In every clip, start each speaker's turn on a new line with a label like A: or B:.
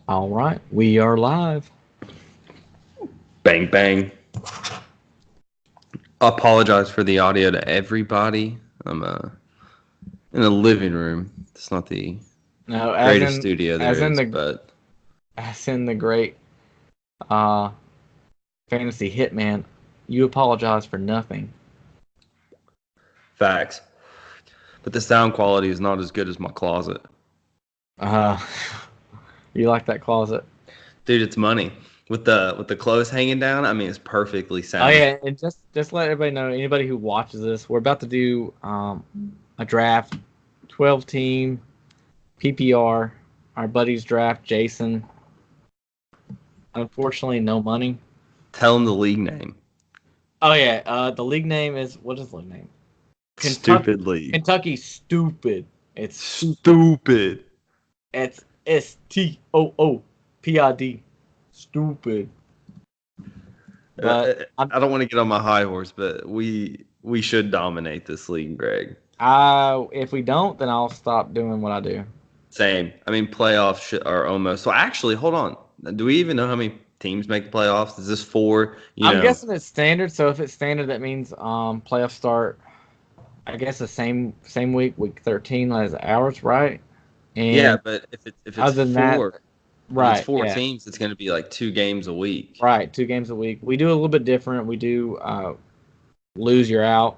A: All right, we are live.
B: Bang bang. I apologize for the audio to everybody. I'm in a living room. It's not the
A: No,
B: greatest studio there
A: as in
B: is,
A: the
B: but
A: as in the great uh fantasy hitman, you apologize for nothing.
B: facts. But the sound quality is not as good as my closet.
A: Uh, you like that closet?
B: Dude, it's money. With the clothes hanging down, I mean it's perfectly
A: Oh
B: sound.
A: yeah, and just let everybody know, anybody who watches this, we're about to do a draft, 12 team PPR. Our buddy's draft, Jason. Unfortunately, no money.
B: Tell them the league name.
A: Oh yeah, the league name is what is the league name? Kentucky.
B: Stupid league.
A: Kentucky stupid. It's stupid.
B: Stupid.
A: It's STOOPID. Stupid. But
B: I don't want to get on my high horse, but we should dominate this league, Greg.
A: if we don't, then I'll stop doing what I do.
B: Same. I mean, playoffs are almost. So actually, hold on. Do we even know how many teams make the playoffs? Is this four?
A: I'm guessing it's standard. So if it's standard, that means playoffs start. I guess the same week 13 as ours, right?
B: Yeah,
A: And
B: but if it's
A: other than that,
B: four, if it's
A: right?
B: four
A: Yeah,
B: teams, it's going to be like 2 games a week.
A: right. 2 games a week. We do a little bit different. We do lose you're out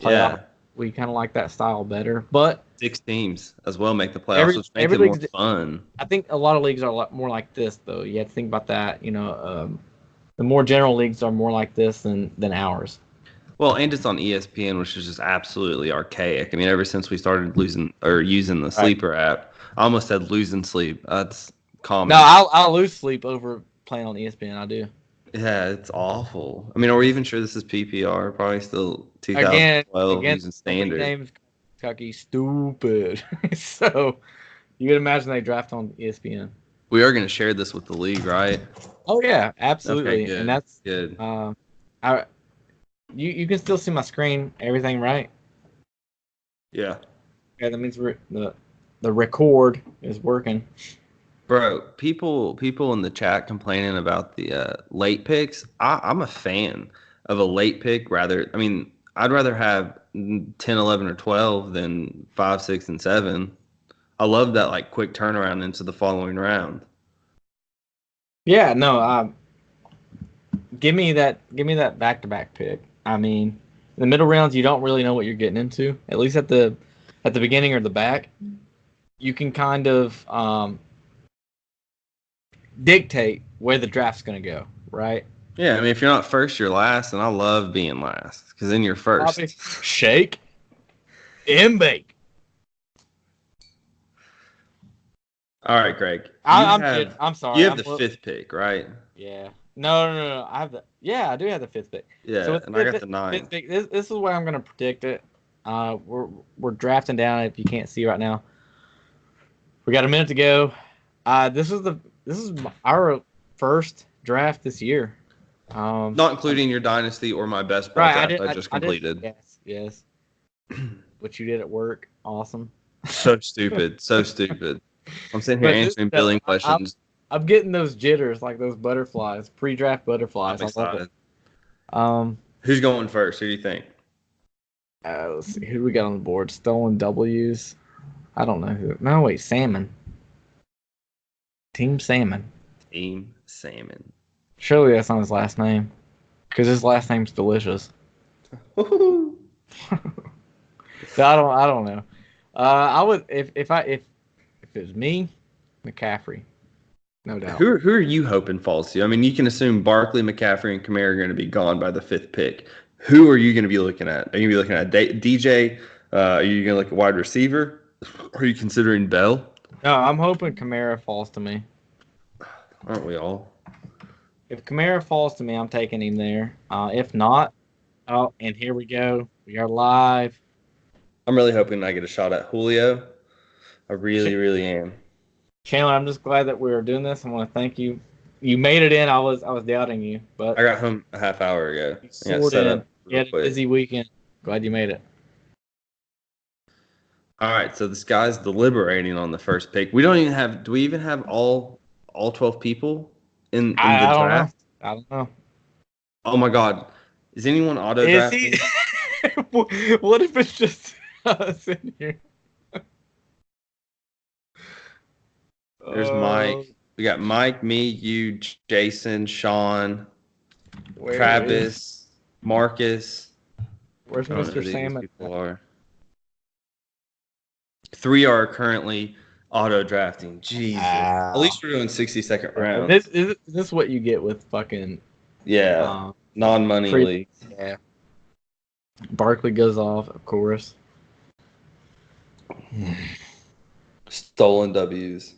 A: playoff.
B: Yeah,
A: We kind of like that style better, but
B: 6 teams as well make the playoffs,
A: every
B: which makes
A: every
B: it more
A: league.
B: fun.
A: I think a lot of leagues are a lot more like this, though. You have to think about that. The more general leagues are more like this than ours.
B: Well, and it's on ESPN, which is just absolutely archaic. I mean, ever since we started losing or using the
A: Right.
B: sleeper app, I almost said losing sleep. That's
A: No,
B: common.
A: I'll lose sleep over playing on ESPN. I do.
B: Yeah, it's awful. I mean, are we even sure this is PPR? Probably still
A: Again,
B: 2012
A: again,
B: using
A: the league
B: standard.
A: name is Kentucky Stupid. So you can imagine they draft on ESPN.
B: We are going to share this with the league, right?
A: Oh yeah,
B: Okay,
A: absolutely. And
B: good,
A: that's
B: good.
A: I you can still see my screen, everything right?
B: Yeah.
A: Yeah, that means the record is working.
B: Bro, people in the chat complaining about the late picks. I'm a fan of a late pick rather. I mean, I'd rather have 10, 11, or 12 than 5, 6, and 7. I love that like quick turnaround into the following round.
A: Yeah, no, give me that back to back pick. I mean, in the middle rounds you don't really know what you're getting into. At least at the beginning or the back, you can kind of dictate where the draft's going to go, right?
B: Yeah, I mean, if you're not first, you're last, and I love being last because then you're
A: Copy,
B: first.
A: shake, and bake.
B: All right, Greg.
A: I'm kidding. I'm
B: You
A: sorry.
B: have the fifth pick, right?
A: Yeah. No. I have the. Yeah, I do have the fifth pick. So
B: Yeah,
A: with
B: and I
A: the
B: got the
A: fifth
B: ninth.
A: pick, this is where I'm going to predict it. We're drafting down. If you can't see right now, we got a minute to go. This is our first draft this year.
B: Not including your dynasty or my best ball
A: Right.
B: draft I just
A: I did.
B: completed.
A: Yes. What you did at work, awesome.
B: So stupid, so stupid. I'm sitting here
A: But this,
B: answering
A: no,
B: billing questions.
A: I'm getting those jitters, like those butterflies, pre-draft
B: I'm
A: butterflies. I love it.
B: excited.
A: Um,
B: Who's going first? Who do you think?
A: let's see who we got on the board. Stolen W's. I don't know who. No, wait, Salmon. Team Salmon.
B: Team Salmon.
A: Surely that's not his last name, because his last name's delicious. I don't know. I would if it was me, McCaffrey, no doubt.
B: Who are you hoping falls to? I mean, you can assume Barkley, McCaffrey, and Kamara are going to be gone by the fifth pick. Who are you going to be looking at? Are you going to be looking at DJ? Are you going to look at wide receiver? Are you considering Bell?
A: No, I'm hoping Kamara falls to me.
B: Aren't we all?
A: If Kamara falls to me, I'm taking him there. If not, oh, and here we go. We are live.
B: I'm really hoping I get a shot at Julio. I really, really am.
A: Chandler, I'm just glad that we are doing this. I want to thank you. You made it in. I was doubting you, but
B: I got home a half hour ago.
A: you
B: I got
A: soared
B: set
A: in.
B: up
A: You
B: real
A: had a
B: quick.
A: busy weekend. Glad you made it.
B: All right, so this guy's deliberating on the first pick. We don't even have. Do we even have all all 12 people in
A: I
B: the
A: don't know.
B: draft?
A: I don't know.
B: Oh my God. Is anyone auto
A: Is he?
B: drafting?
A: What if it's just us in here?
B: There's Mike. We got Mike, me, you, Jason, Sean, Travis, Marcus.
A: Where's
B: I don't know
A: Mr.
B: who these
A: Salmon?
B: people are. 3 are currently auto drafting. Jesus.
A: Wow.
B: At least we're doing 60-second
A: Yeah,
B: rounds.
A: this is this what you get with fucking
B: Yeah. Non-money
A: free-
B: leagues.
A: yeah. Barkley goes off, of course.
B: Stolen W's.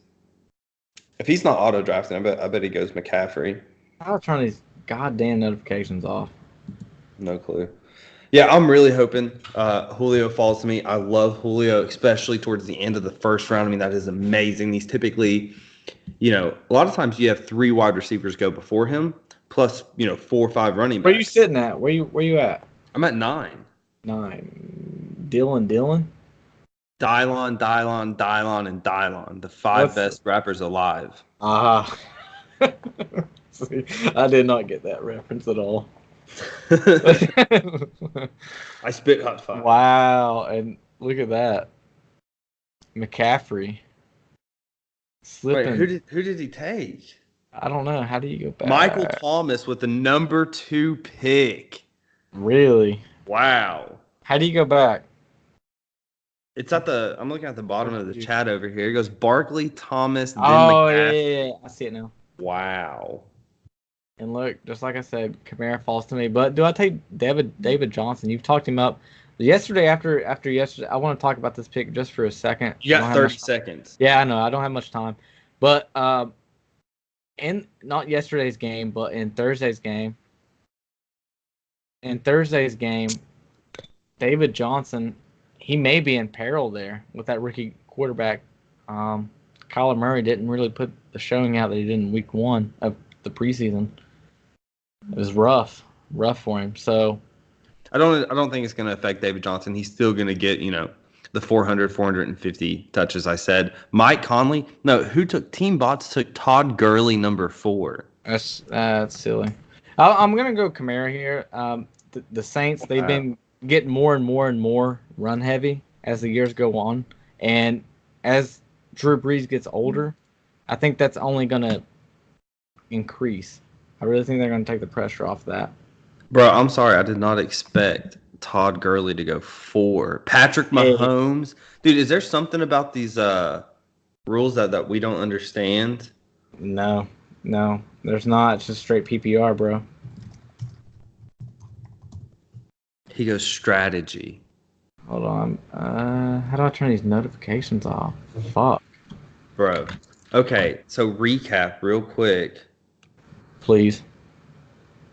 B: If he's not auto drafting, I bet he goes McCaffrey.
A: I'll turn these goddamn notifications off.
B: No clue. Yeah, I'm really hoping Julio falls to me. I love Julio, especially towards the end of the first round. I mean, that is amazing. These typically, a lot of times you have 3 wide receivers go before him, plus 4 or 5 running backs.
A: Where you sitting at? Where you at?
B: I'm at 9.
A: 9. Dylan.
B: Dylon, and Dylon, the 5 best rappers alive.
A: Ah. See, I did not get that reference at all.
B: I spit hot fire.
A: Wow, and look at that. McCaffrey. Slipping.
B: Wait, who did he take?
A: I don't know. How do you go back?
B: Michael Thomas with the number 2 pick.
A: Really?
B: Wow.
A: How do you go back?
B: It's I'm looking at the bottom of the chat over here. It goes Barkley, Thomas, then
A: Oh,
B: McCaffrey.
A: yeah. I see it now.
B: Wow.
A: And look, just like I said, Kamara falls to me. But do I take David Johnson? You've talked him up. Yesterday, after yesterday, I want to talk about this pick just for a second.
B: You got 30 seconds.
A: Yeah, I know. I don't have much time. But in not yesterday's game, but in Thursday's game. In Thursday's game, David Johnson, he may be in peril there with that rookie quarterback. Kyler Murray didn't really put the showing out that he did in week 1 of the preseason. It was rough for him. So
B: I don't think it's going to affect David Johnson. He's still going to get, the 450 touches I said. Mike Conley, Team Bots took Todd Gurley number 4.
A: That's silly. I'm going to go Kamara here. The Saints, they've been getting more and more run heavy as the years go on. And as Drew Brees gets older, I think that's only going to increase. I really think they're going to take the pressure off that.
B: Bro, I'm sorry. I did not expect Todd Gurley to go 4. Patrick Mahomes. Dude, is there something about these rules that we don't understand?
A: No, there's not. It's just straight PPR, bro.
B: He goes strategy.
A: Hold on. How do I turn these notifications off? Fuck.
B: Bro. Okay, so recap real quick.
A: Please.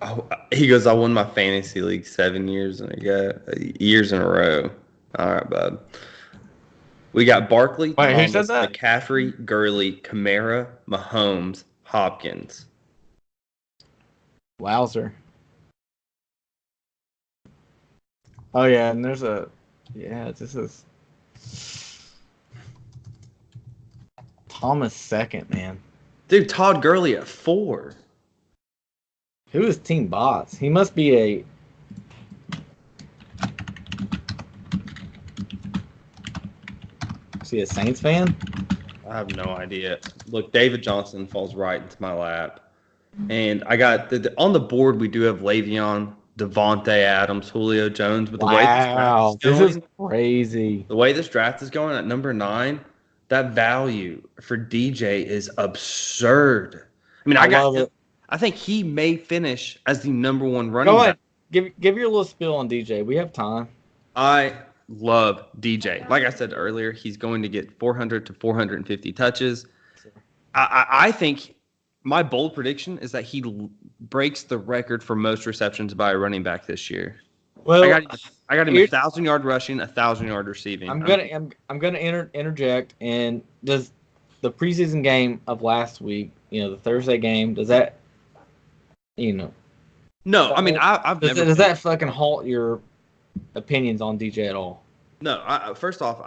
B: Oh, he goes, I won my fantasy league 7 years in a row. All right, bud. We got Barkley,
A: Wait, who said that?
B: McCaffrey, Gurley, Kamara, Mahomes, Hopkins.
A: Wowzer. Oh, yeah, and this is Thomas second, man.
B: Dude, Todd Gurley at 4.
A: Who is Team Bots? He must be a... Is he a Saints fan?
B: I have no idea. Look, David Johnson falls right into my lap. And I got... on the board, we do have Le'Veon, Devontae Adams, Julio Jones. But the way
A: this is crazy.
B: The way this draft is going at number 9, that value for DJ is absurd. I mean, I love it. I think he may finish as the number 1 running back.
A: Go ahead. Give your little spiel on DJ. We have time.
B: I love DJ. Like I said earlier, he's going to get 400 to 450 touches. I think my bold prediction is that he breaks the record for most receptions by a running back this year.
A: Well,
B: I got him 1,000-yard rushing, 1,000-yard receiving.
A: I'm gonna interject. And does the preseason game of last week, the Thursday game, does that,
B: No, I mean, I've never.
A: Does that fucking halt your opinions on DJ at all?
B: No, first off,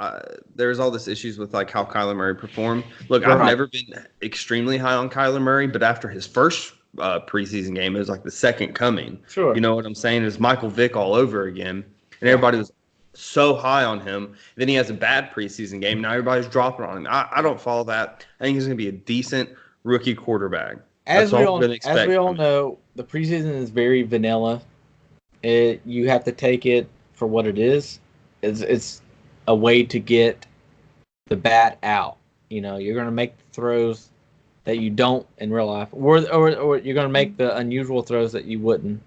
B: there's all this issues with like how Kyler Murray performed. Look, I've
A: Right.
B: never been extremely high on Kyler Murray, but after his first preseason game, it was like the second coming.
A: Sure.
B: You know what I'm saying? It was Michael Vick all over again, and
A: Yeah.
B: everybody was so high on him. Then he has a bad preseason game. Now everybody's dropping on him. I don't follow that. I think he's going to be a decent rookie quarterback.
A: As
B: That's
A: we
B: all
A: all
B: I'm going to expect.
A: as we all
B: from him.
A: know, the preseason is very vanilla. You have to take it for what it is. It's a way to get the bat out. You know, you're going to make the throws that you don't in real life, or you're going to make the unusual throws that you wouldn't.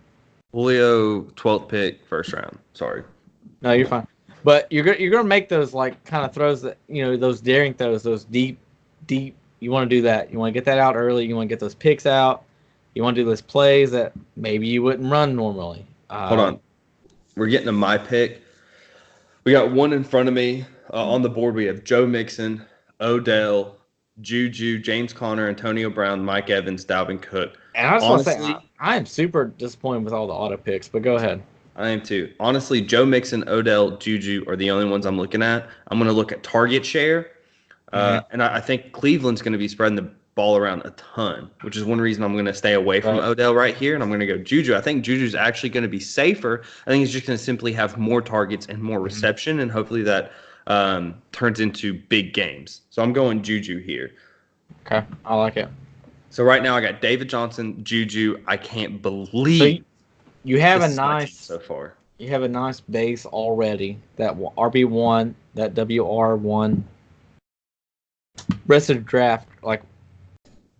B: Julio, 12th pick, first round. Sorry.
A: No, you're fine. But you're going to make those like kind of throws that, you know, those daring throws, those deep. You want to do that. You want to get that out early. You want to get those picks out. You want to do those plays that maybe you wouldn't run normally.
B: Hold on. We're getting to my pick. We got one in front of me. On the board, we have Joe Mixon, Odell, Juju, James Conner, Antonio Brown, Mike Evans, Dalvin Cook.
A: And I just want to say,
B: Honestly,
A: I am super disappointed with all the auto picks, but go ahead.
B: I am too. Honestly, Joe Mixon, Odell, Juju are the only ones I'm looking at. I'm going to look at target share. And I think Cleveland's going to be spreading the ball around a ton, which is one reason I'm going to stay away from Odell right here, and I'm going to go Juju. I think Juju's actually going to be safer. I think he's just going to simply have more targets and more reception, and hopefully that turns into big games. So I'm going Juju here.
A: Okay, I like it.
B: So right now I got David Johnson, Juju. I can't believe
A: you have
B: this
A: a
B: is my team
A: nice
B: so far.
A: You have a nice base already. That RB1, that WR1. Rest of the draft, like,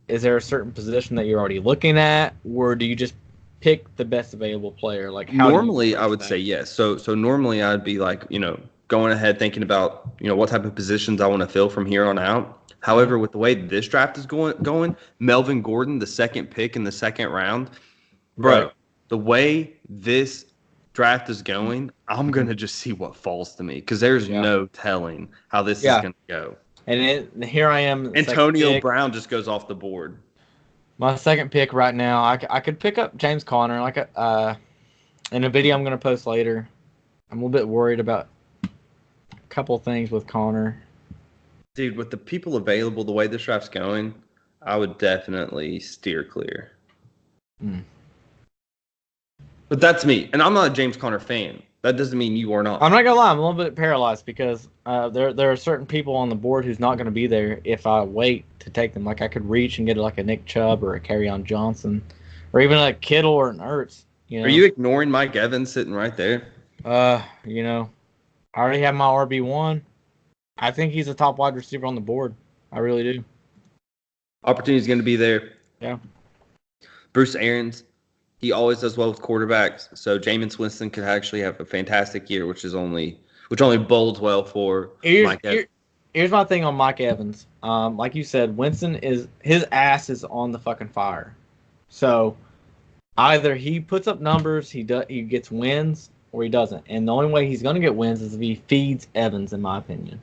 A: is there a certain position that you're already looking at, or do you just pick the best available player? Like, how
B: Normally, I would say yes. So normally I'd be like, going ahead thinking about, what type of positions I want to fill from here on out. However, with the way this draft is going, Melvin Gordon, the second pick in the second round, bro,
A: Right.
B: The way this draft is going, I'm gonna just see what falls to me because there's no telling how this is gonna go.
A: And here I am.
B: Antonio Brown just goes off the board.
A: My second pick right now, I could pick up James Conner, like in a video I'm going to post later. I'm a little bit worried about a couple things with Conner.
B: Dude, with the people available, the way this draft's going, I would definitely steer clear. But that's me, and I'm not a James Conner fan. That doesn't mean you are not.
A: I'm not gonna lie, I'm a little bit paralyzed because there are certain people on the board who's not going to be there if I wait to take them. Like I could reach and get like a Nick Chubb or a Kerryon Johnson, or even a Kittle or an Ertz.
B: Are you ignoring Mike Evans sitting right there?
A: I already have my RB1. I think he's a top wide receiver on the board. I really do.
B: Opportunity's going to be there.
A: Yeah.
B: Bruce Arians, he always does well with quarterbacks. So Jameis Winston could actually have a fantastic year, which only bodes well for Mike Evans.
A: Here's my thing on Mike Evans. Like you said, his ass is on the fucking fire. So either he puts up numbers, he gets wins, or he doesn't. And the only way he's going to get wins is if he feeds Evans, in my opinion.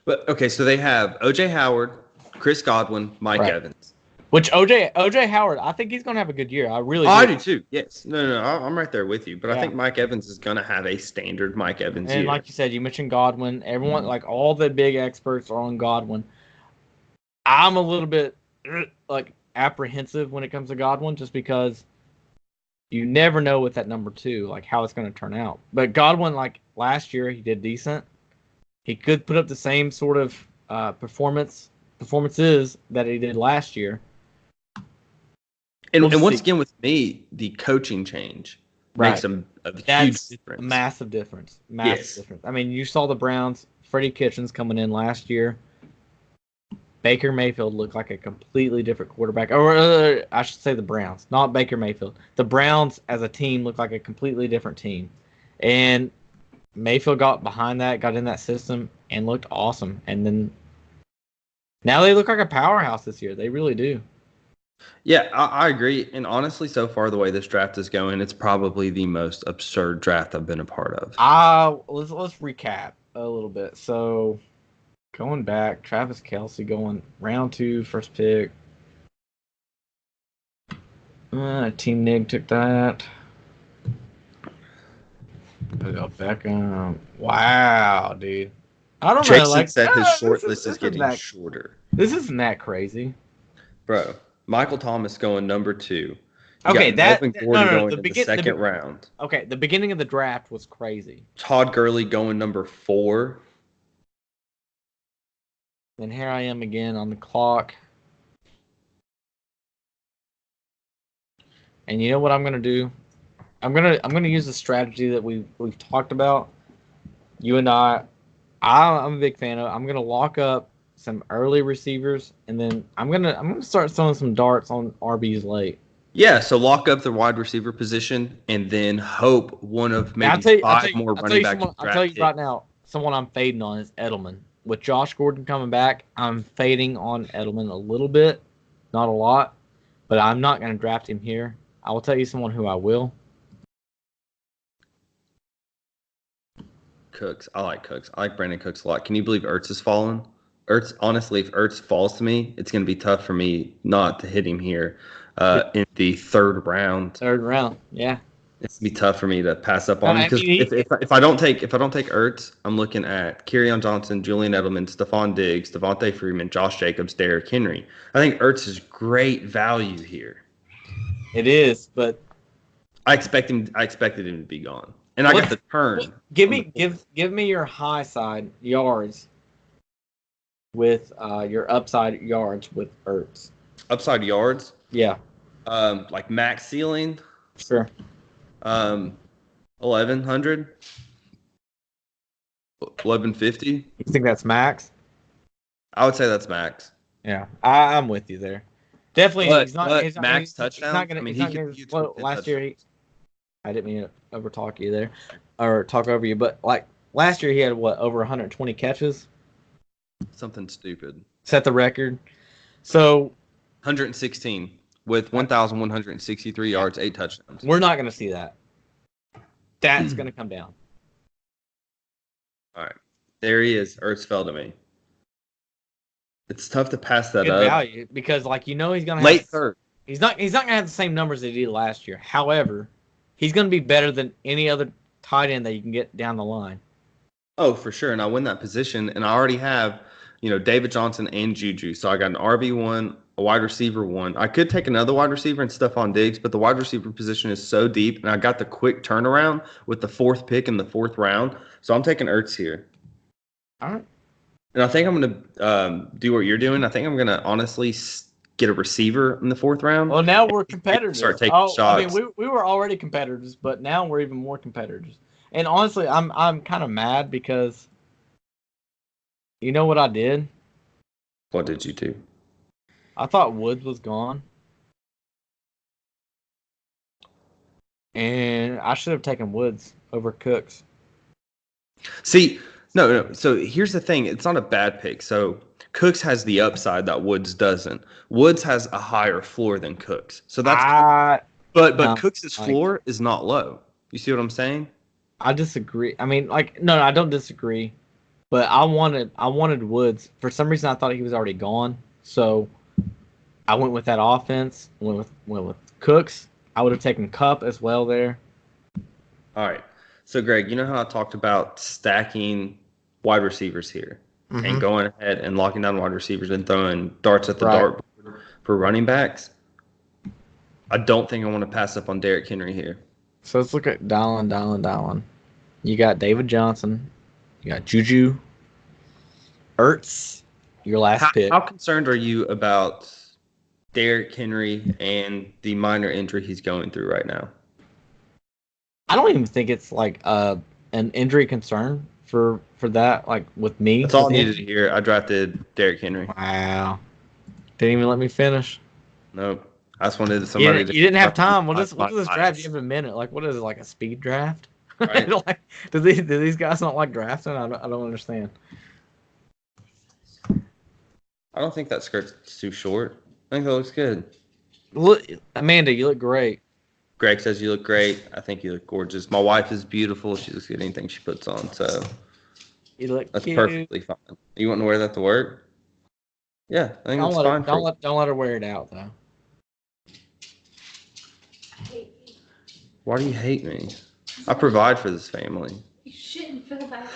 B: But okay, so they have O.J. Howard, Chris Godwin, Mike Evans.
A: Which O.J. Howard, I think he's going to have a good year. I really do.
B: I do too. Yes. No, I'm right there with you. But I think Mike Evans is going to have a standard Mike Evans year.
A: And like you said, you mentioned Godwin. Everyone, like all the big experts are on Godwin. I'm a little bit apprehensive when it comes to Godwin just because you never know with that number 2, like how it's going to turn out. But Godwin, like last year, he did decent. He could put up the same sort of performances that he did last year.
B: And once again, with me, the coaching change makes a huge difference.
A: Massive difference. Massive difference. I mean, you saw the Browns, Freddie Kitchens coming in last year. Baker Mayfield looked like a completely different quarterback. Or I should say the Browns, not Baker Mayfield. The Browns as a team looked like a completely different team. And Mayfield got behind that, got in that system, and looked awesome. And then now they look like a powerhouse this year. They really do.
B: Yeah, I agree. And honestly, so far, the way this draft is going, it's probably the most absurd draft I've been a part of.
A: Let's recap a little bit. So, going back, Travis Kelce going round 2, first pick. Team Nig took that. Odell Beckham. Wow, dude. I don't know.
B: Jason
A: Like,
B: said his short
A: this
B: list is
A: isn't
B: getting
A: that.
B: shorter.
A: This isn't that crazy.
B: Bro, Michael Thomas going number 2. You
A: Okay,
B: got Melvin
A: no,
B: Gordon
A: no, no.
B: going in the second round.
A: Okay, the beginning of the draft was crazy.
B: Todd Gurley going number 4.
A: Then here I am again on the clock. And you know what I'm gonna do? I'm gonna use the strategy that we've talked about. You and I'm a big fan of. I'm gonna lock up some early receivers, and then I'm gonna start throwing some darts on RBs late.
B: Yeah, so lock up the wide receiver position and then hope one of maybe five more running backs.
A: I'll tell you right now, someone I'm fading on is Edelman. With Josh Gordon coming back, I'm fading on Edelman a little bit, not a lot, but I'm not going to draft him here. I will tell you someone who I will.
B: Cooks. I like Cooks. I like Brandon Cooks a lot. Can you believe Ertz has fallen? Ertz, honestly, if Ertz falls to me, it's going to be tough for me not to hit him here in the third round.
A: Third round, yeah.
B: It's gonna be tough for me to pass up on him because if I don't take Ertz, I'm looking at Kerryon Johnson, Julian Edelman, Stephon Diggs, Devontae Freeman, Josh Jacobs, Derrick Henry. I think Ertz is great value here.
A: It is, but
B: I expected him to be gone, and I got the turn.
A: Give me your high side yards with your upside yards with Ertz.
B: Upside yards,
A: yeah.
B: Like max ceiling,
A: sure.
B: 1,100, 1,150.
A: You think that's max?
B: I would say that's max.
A: Yeah, I'm with you there. Definitely,
B: he's max touchdowns.
A: Last year, I didn't mean to overtalk you there, or talk over you, but like last year he had over 120 catches.
B: Something stupid.
A: Set the record. So
B: 116 with 1,163 yards, 8 touchdowns.
A: We're not going to see that. That's going to come down.
B: All right, there he is. Ertz fell to me. It's tough to pass that
A: Good
B: up.
A: value because, like, he's going to
B: late third.
A: He's not going to have the same numbers that he did last year. However, he's going to be better than any other tight end that you can get down the line.
B: Oh, for sure. And I win that position, and I already have, David Johnson and Juju. So I got an RB1, a wide receiver 1. I could take another wide receiver and Stephon Diggs, but the wide receiver position is so deep, and I got the quick turnaround with the 4th pick in the 4th round. So I'm taking Ertz here.
A: All right.
B: And I think I'm going to do what you're doing. I think I'm going to honestly get a receiver in the 4th round.
A: Well, now we're competitors.
B: Start taking shots.
A: I mean, we were already competitors, but now we're even more competitors. And honestly, I'm kind of mad because you know what I did?
B: What did you do?
A: I thought Woods was gone. And I should have taken Woods over Cooks.
B: See, no. So here's the thing. It's not a bad pick. So Cooks has the upside that Woods doesn't. Woods has a higher floor than Cooks. So that's but Cooks' floor is not low. You see what I'm saying?
A: I disagree. I mean, no, I don't disagree. But I wanted Woods. For some reason I thought he was already gone. So I went with that offense. Went with Cooks. I would have taken Kupp as well there.
B: All right. So Greg, you know how I talked about stacking wide receivers here and going ahead and locking down wide receivers and throwing darts at the dartboard for running backs? I don't think I want to pass up on Derrick Henry here.
A: So let's look at dialing. You got David Johnson. You got Juju. Ertz, your last pick.
B: How concerned are you about Derrick Henry and the minor injury he's going through right now?
A: I don't even think it's like an injury concern for that, like with me.
B: That's all I needed to hear. I drafted Derrick Henry.
A: Wow. Didn't even let me finish.
B: Nope. I just wanted somebody
A: you didn't have time. What is this draft? You have a minute. Like, what is it, like a speed draft? Right. Like, do these guys not like drafting? I don't understand.
B: I don't think that skirt's too short. I think that looks good.
A: Look, Amanda, you look great.
B: Greg says you look great. I think you look gorgeous. My wife is beautiful. She looks good at anything she puts on. So that's cute. Perfectly fine. You want to wear that to work? Yeah, I think it's fine.
A: Don't let her wear it out though.
B: Why do you hate me? I provide for this family.
C: You shouldn't feel bad.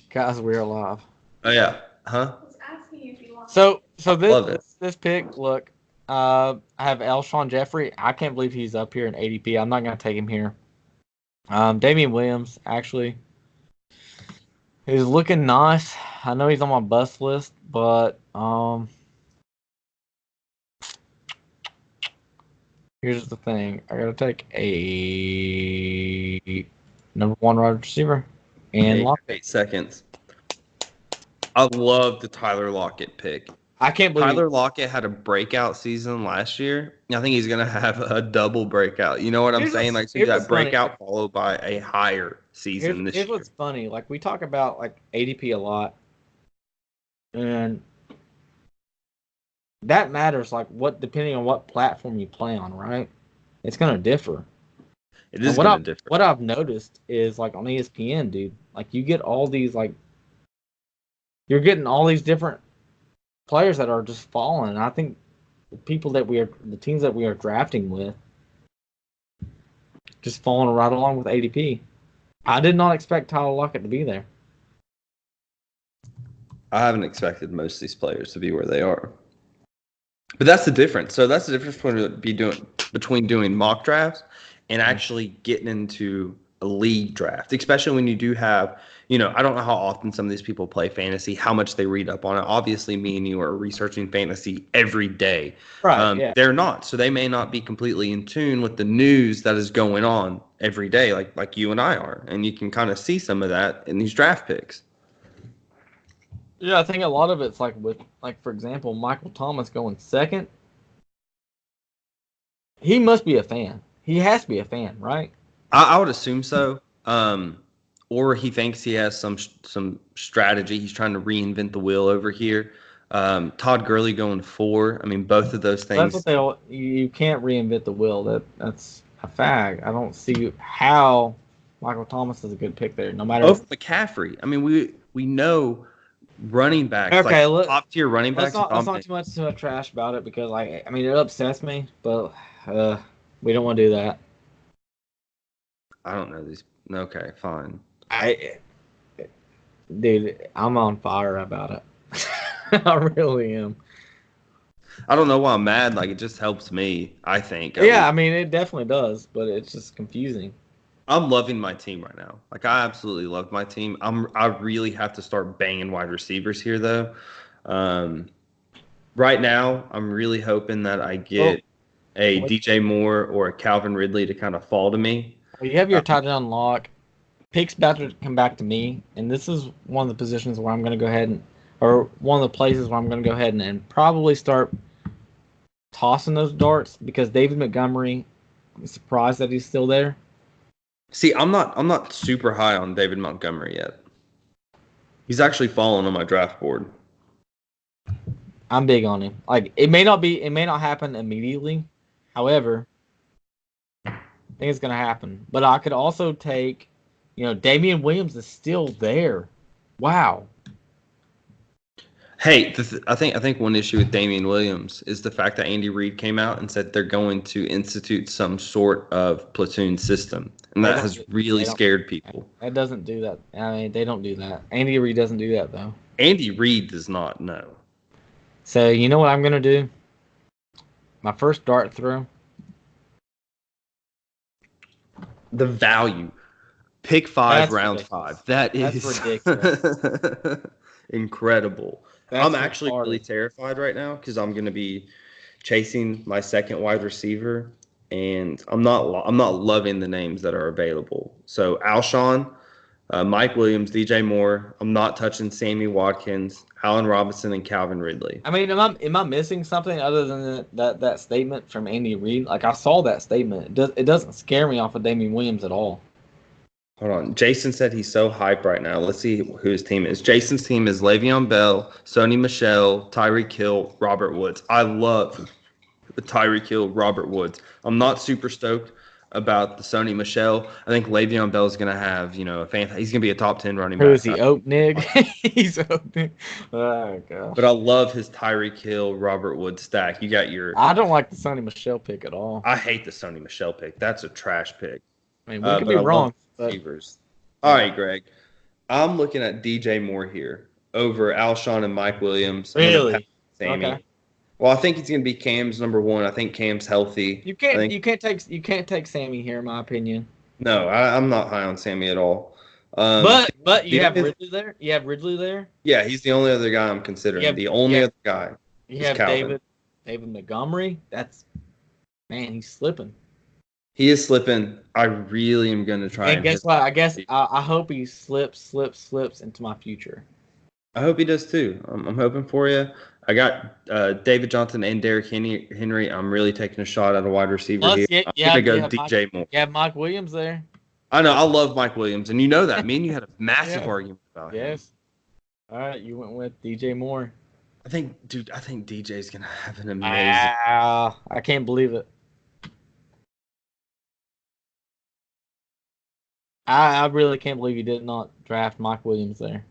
A: Guys, we're alive.
B: Oh yeah, huh?
C: I was asking you if you lost.
A: So
B: Love it.
A: this pick, look, I have Alshon Jeffrey. I can't believe he's up here in ADP. I'm not gonna take him here. Damian Williams, actually, he's looking nice. I know he's on my bust list, but here's the thing: I gotta take a number one wide receiver and lock it.
B: 8 seconds. I love the Tyler Lockett pick.
A: I can't believe
B: Tyler Lockett had a breakout season last year. I think he's gonna have a double breakout. You know what I'm
A: Here's
B: saying?
A: what's-
B: Like
A: here's
B: that
A: what's funny.
B: breakout followed by a higher season this
A: Here's
B: year.
A: what's funny. Like we talk about like ADP a lot, and that matters. Like what depending on what platform you play on, right? It's gonna differ.
B: It is
A: And what
B: gonna
A: I've
B: differ.
A: what I've noticed is like on ESPN, dude. Like you get all these like you're getting all these different players that are just falling. And I think the teams that we are drafting with, just falling right along with ADP. I did not expect Tyler Lockett to be there.
B: I haven't expected most of these players to be where they are. But that's the difference. So that's the difference between doing mock drafts and actually getting into a league draft, especially when you do have, I don't know how often some of these people play fantasy, how much they read up on it. Obviously, me and you are researching fantasy every day.
A: Right. Yeah.
B: They're not. So they may not be completely in tune with the news that is going on every day, like you and I are. And you can kind of see some of that in these draft picks.
A: Yeah, I think a lot of it's like for example, Michael Thomas going second. He must be a fan. He has to be a fan, right?
B: I would assume so. Or he thinks he has some strategy. He's trying to reinvent the wheel over here. Todd Gurley going 4. I mean, both of those things.
A: That's what you can't reinvent the wheel. That's a fact. I don't see how Michael Thomas is a good pick there. No matter.
B: Over McCaffrey. I mean, we know running backs.
A: Okay,
B: top tier running backs.
A: Let's not too much trash about it because I mean it upsets me, but we don't want to do that.
B: I don't know these. Okay, fine.
A: Dude, I'm on fire about it. I really am.
B: I don't know why I'm mad. Like it just helps me. I think.
A: Yeah, I mean it definitely does, but it's just confusing.
B: I'm loving my team right now. Like I absolutely love my team. I really have to start banging wide receivers here though. Right now, I'm really hoping that I get a DJ Moore or a Calvin Ridley to kind of fall to me.
A: Well, you have your tight end lock. Pick's about to come back to me, and this is one of the positions where I'm going to go ahead or one of the places where I'm going to go ahead and probably start tossing those darts because David Montgomery, I'm surprised that he's still there.
B: See, I'm not super high on David Montgomery yet. He's actually fallen on my draft board.
A: I'm big on him. Like it may not happen immediately. However, I think it's gonna happen. But I could also take, Damian Williams is still there. Wow.
B: Hey, I think one issue with Damian Williams is the fact that Andy Reid came out and said they're going to institute some sort of platoon system, and that has really scared people.
A: That doesn't do that. I mean, they don't do that. Andy Reid doesn't do that though.
B: Andy Reid does not know.
A: So you know what I'm gonna do? My first dart throw.
B: The value. Pick 5,
A: That's
B: round
A: ridiculous.
B: 5. That's
A: ridiculous.
B: Incredible.
A: That's
B: I'm actually
A: retarded.
B: really terrified right now because I'm going to be chasing my second wide receiver, and I'm not loving the names that are available. So Alshon, Mike Williams, DJ Moore. I'm not touching Sammy Watkins, Allen Robinson, and Calvin Ridley.
A: I mean, am I missing something other than that statement from Andy Reid? Like I saw that statement. It doesn't scare me off of Damian Williams at all.
B: Hold on. Jason said he's so hyped right now. Let's see who his team is. Jason's team is Le'Veon Bell, Sony Michel, Tyreek Hill, Robert Woods. I love the Tyreek Hill, Robert Woods. I'm not super stoked about the Sony Michel. I think Le'Veon Bell is going to have, he's going to be a top 10 running back.
A: Who is he? Oaknig? He's Oaknig. Oh, gosh.
B: But I love his Tyreek Hill, Robert Woods stack. You got your...
A: I don't like the Sonny Michel pick at all.
B: I hate the Sony Michel pick. That's a trash pick.
A: I mean, we could
B: but
A: be
B: I love
A: wrong, but
B: receivers. All right, Greg. I'm looking at DJ Moore here over Alshon and Mike Williams. I'm gonna
A: really,
B: pass Sammy.
A: okay.
B: Well, I think he's going to be Cam's number one. I think Cam's healthy.
A: You
B: I
A: can't
B: think,
A: you can't take Sammy here, in my opinion.
B: no, I'm not high on Sammy at all.
A: But you
B: the
A: have
B: only-
A: Ridley there. You have Ridley there.
B: Yeah, he's the only other guy I'm considering.
A: You have-
B: the only
A: you
B: other guy.
A: You
B: It's
A: have
B: Calvin.
A: David Montgomery. That's man, he's slipping.
B: He is slipping. I really am going to try
A: And
B: and
A: guess
B: hit-
A: what? I guess I hope he slips into my future.
B: I hope he does too. I'm hoping for you. I got David Johnson and Derrick Henry. I'm really taking a shot at a wide receiver
A: Plus,
B: here.
A: yeah,
B: I'm going to
A: yeah,
B: go DJ Moore.
A: You have Mike Williams there.
B: I know. I love Mike Williams, and you know that. Me and you had a massive
A: Yeah.
B: argument about him.
A: Yes. All right, you went with DJ Moore.
B: I think DJ's going to have an amazing.
A: I can't believe it. I really can't believe you did not draft Mike Williams there.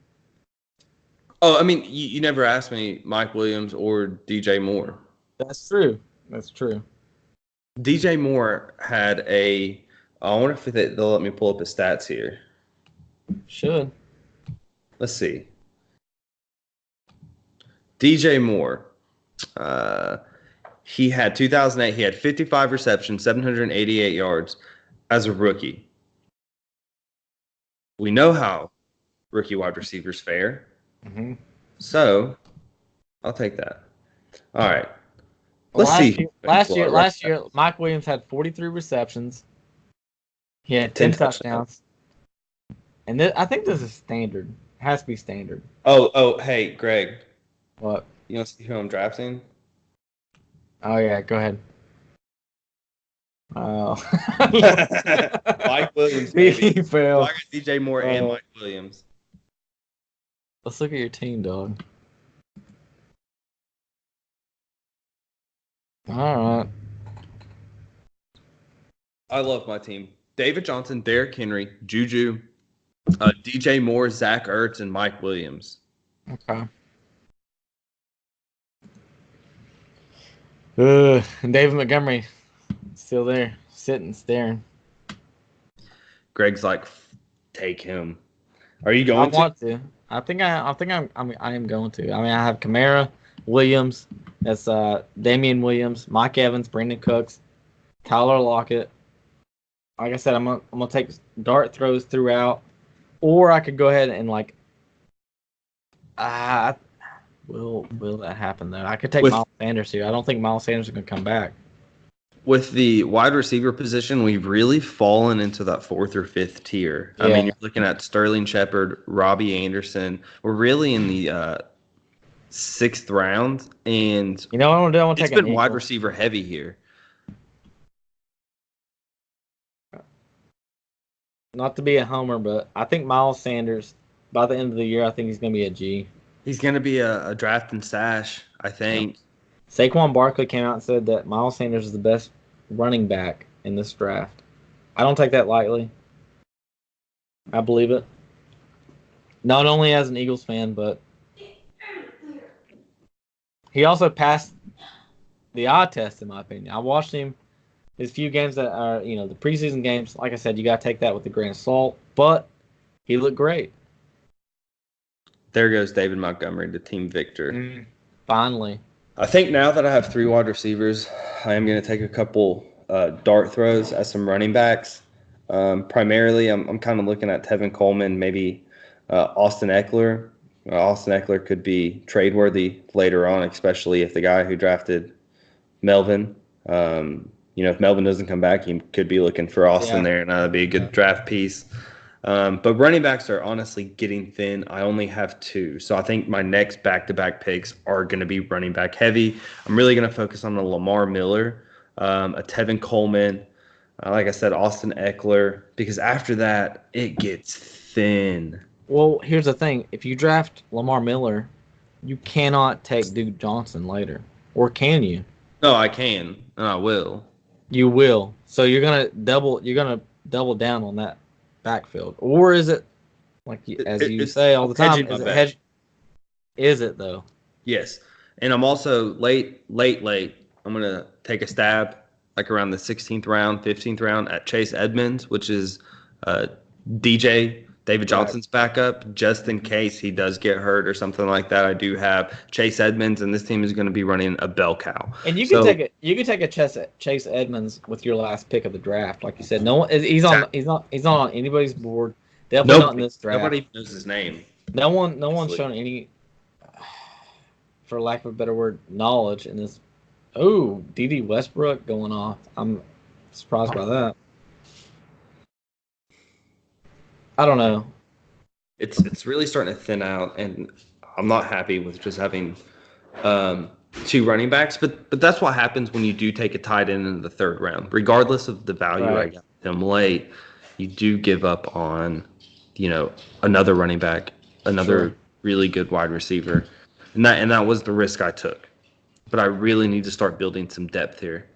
B: Oh, I mean, you never asked me Mike Williams or DJ Moore.
A: That's true. That's true.
B: DJ Moore had I wonder if they'll let me pull up his stats here.
A: Should.
B: Let's see. DJ Moore, he had 2008. He had 55 receptions, 788 yards as a rookie. We know how rookie wide receivers fare.
A: Mm-hmm.
B: So, I'll take that. All right. Let's see.
A: Last year, Mike Williams had 43 receptions. He had 10 touchdowns. And I think this is standard. It has to be standard.
B: Oh, hey, Greg.
A: What?
B: You want to see who I'm drafting?
A: Oh, yeah, go ahead. Oh.
B: Mike Williams, baby.
A: He fell.
B: I got DJ Moore and Mike Williams.
A: Let's look at your team, dog. All right.
B: I love my team. David Johnson, Derrick Henry, Juju, DJ Moore, Zach Ertz, and Mike Williams.
A: Okay. And David Montgomery still there, sitting, staring.
B: Greg's like, take him. Are you going to?
A: I want to. I think I am going to. I mean, I have Kamara, Williams. That's Damian Williams, Mike Evans, Brandon Cooks, Tyler Lockett. Like I said, I'm gonna take dart throws throughout, or I could go ahead and will that happen though? I could take Miles Sanders here. I don't think Miles Sanders is gonna come back.
B: With the wide receiver position, we've really fallen into that 4th or 5th tier. Yeah. I mean, you're looking at Sterling Shepard, Robbie Anderson. We're really in the 6th round, and
A: you know what I'm gonna do? I'm gonna
B: it's
A: take
B: been wide receiver heavy here.
A: Not to be a homer, but I think Miles Sanders, by the end of the year, I think he's gonna be a G.
B: He's gonna be a draft and stash, I think.
A: Saquon Barkley came out and said that Miles Sanders is the best running back in this draft. I don't take that lightly. I believe it. Not only as an Eagles fan, but he also passed the eye test, in my opinion. I watched him his few games that are, the preseason games. Like I said, you got to take that with a grain of salt, but he looked great.
B: There goes David Montgomery, the team victor.
A: Finally.
B: I think now that I have 3 wide receivers, I am going to take a couple dart throws at some running backs. Primarily, I'm kind of looking at Tevin Coleman, maybe Austin Eckler. Austin Eckler could be trade-worthy later on, especially if the guy who drafted Melvin, if Melvin doesn't come back, he could be looking for Austin there, and that'd be a good draft piece. But running backs are honestly getting thin. I only have 2. So I think my next back-to-back picks are going to be running back heavy. I'm really going to focus on a Lamar Miller, a Tevin Coleman, like I said, Austin Eckler, because after that, it gets thin.
A: Well, here's the thing. If you draft Lamar Miller, you cannot take Duke Johnson later. Or can you?
B: No, I can, and I will.
A: You will. So you're gonna double down on that backfield, or is it like you say all the time? Is it hedge? Is it though?
B: Yes, and I'm also late. I'm gonna take a stab like around the 16th round, 15th round at Chase Edmonds, which is DJ David Johnson's backup, just in case he does get hurt or something like that. I do have Chase Edmonds, and this team is going to be running a bell cow.
A: And you can take a Chase Edmonds with your last pick of the draft, like you said. No one, he's not on anybody's board. Definitely not in this draft.
B: Nobody knows his name.
A: No one's shown any, for lack of a better word, knowledge in this. Oh, D.D. Westbrook going off. I'm surprised by that. I don't know.
B: It's really starting to thin out, and I'm not happy with just having two running backs. But that's what happens when you do take a tight end in the third round. Regardless of the value I got them late, you do give up on, another running back, another really good wide receiver, and that was the risk I took. But I really need to start building some depth here.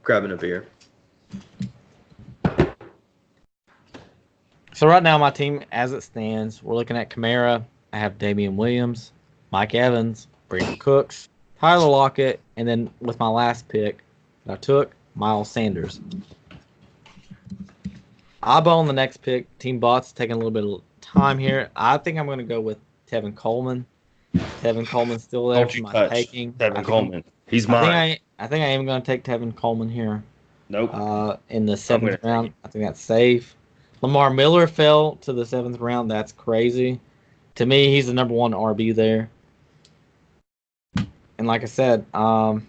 B: Grabbing a beer.
A: So right now, my team, as it stands, we're looking at Kamara. I have Damian Williams, Mike Evans, Brandon Cooks, Tyler Lockett, and then with my last pick, I took Miles Sanders. Eyeball on the next pick. Team Bot's taking a little bit of time here. I think I'm going to go with Tevin Coleman. Tevin Coleman's still there for my taking.
B: Tevin Coleman. He's mine.
A: I think I am going to take Tevin Coleman here.
B: Nope.
A: In the 7th round. I think that's safe. Lamar Miller fell to the 7th round. That's crazy. To me, he's the number 1 RB there. And like I said, I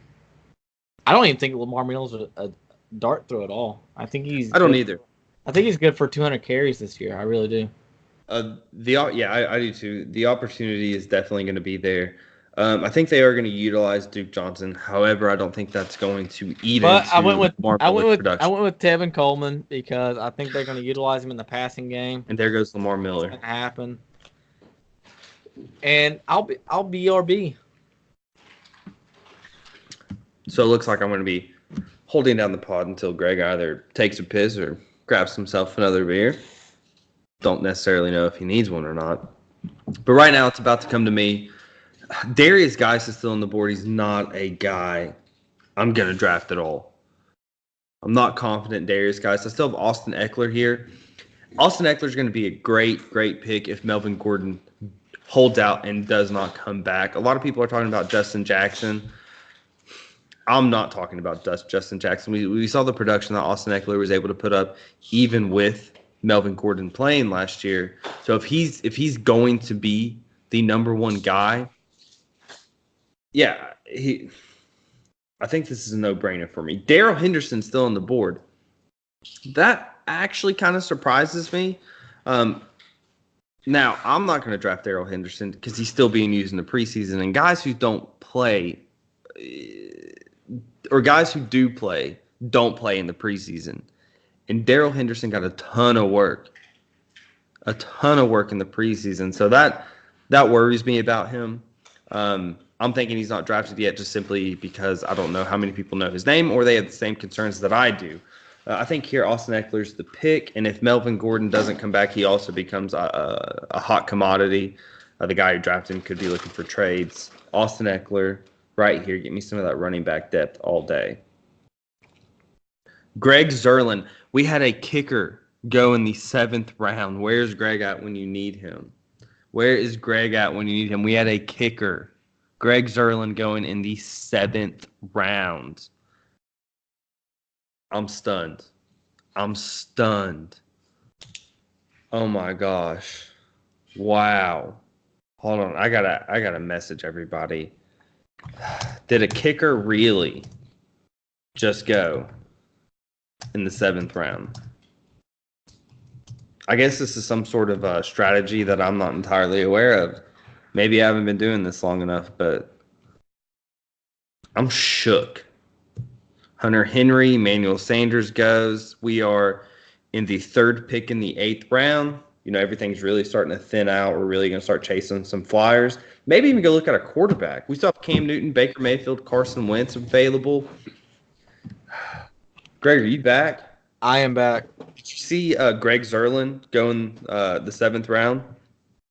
A: don't even think Lamar Miller's a dart throw at all. I think he's.
B: I don't either.
A: I think he's good for 200 carries this year. I really do.
B: I do too. The opportunity is definitely going to be there. I think they are going to utilize Duke Johnson. However, I don't think that's going to eat into
A: I went with
B: production.
A: I went with Tevin Coleman because I think they're going to utilize him in the passing game.
B: And there goes Lamar Miller.
A: It's going to happen. And I'll be RB.
B: So it looks like I'm going to be holding down the pod until Greg either takes a piss or grabs himself another beer. Don't necessarily know if he needs one or not. But right now it's about to come to me. Darius Geis is still on the board. He's not a guy I'm going to draft at all. I'm not confident in Darius Geis. I still have Austin Eckler here. Austin Eckler is going to be a great, great pick if Melvin Gordon holds out and does not come back. A lot of people are talking about Justin Jackson. I'm not talking about Justin Jackson. We saw the production that Austin Eckler was able to put up even with Melvin Gordon playing last year. So if he's going to be the number 1 guy, I think this is a no-brainer for me. Darrell Henderson's still on the board. That actually kind of surprises me. Now, I'm not going to draft Darrell Henderson because he's still being used in the preseason. And guys who don't play, or guys who do play, don't play in the preseason. And Darrell Henderson got a ton of work in the preseason. So that worries me about him. I'm thinking he's not drafted yet just simply because I don't know how many people know his name or they have the same concerns that I do. I think here Austin Eckler's the pick, and if Melvin Gordon doesn't come back, he also becomes a hot commodity. The guy who drafted him could be looking for trades. Austin Eckler, right here, get me some of that running back depth all day. Greg Zerlin, we had a kicker go in the 7th round. Where's Greg at when you need him? Where is Greg at when you need him? We had a kicker. Greg Zerlin going in the 7th round. I'm stunned. Oh my gosh. Wow. Hold on. I gotta message everybody. Did a kicker really just go in the 7th round? I guess this is some sort of strategy that I'm not entirely aware of. Maybe I haven't been doing this long enough, but I'm shook. Hunter Henry, Emmanuel Sanders goes. We are in the 3rd pick in the 8th round. Everything's really starting to thin out. We're really going to start chasing some flyers. Maybe even go look at a quarterback. We still have Cam Newton, Baker Mayfield, Carson Wentz available. Greg, are you back?
A: I am back.
B: Did you see Greg Zerlin going the 7th round?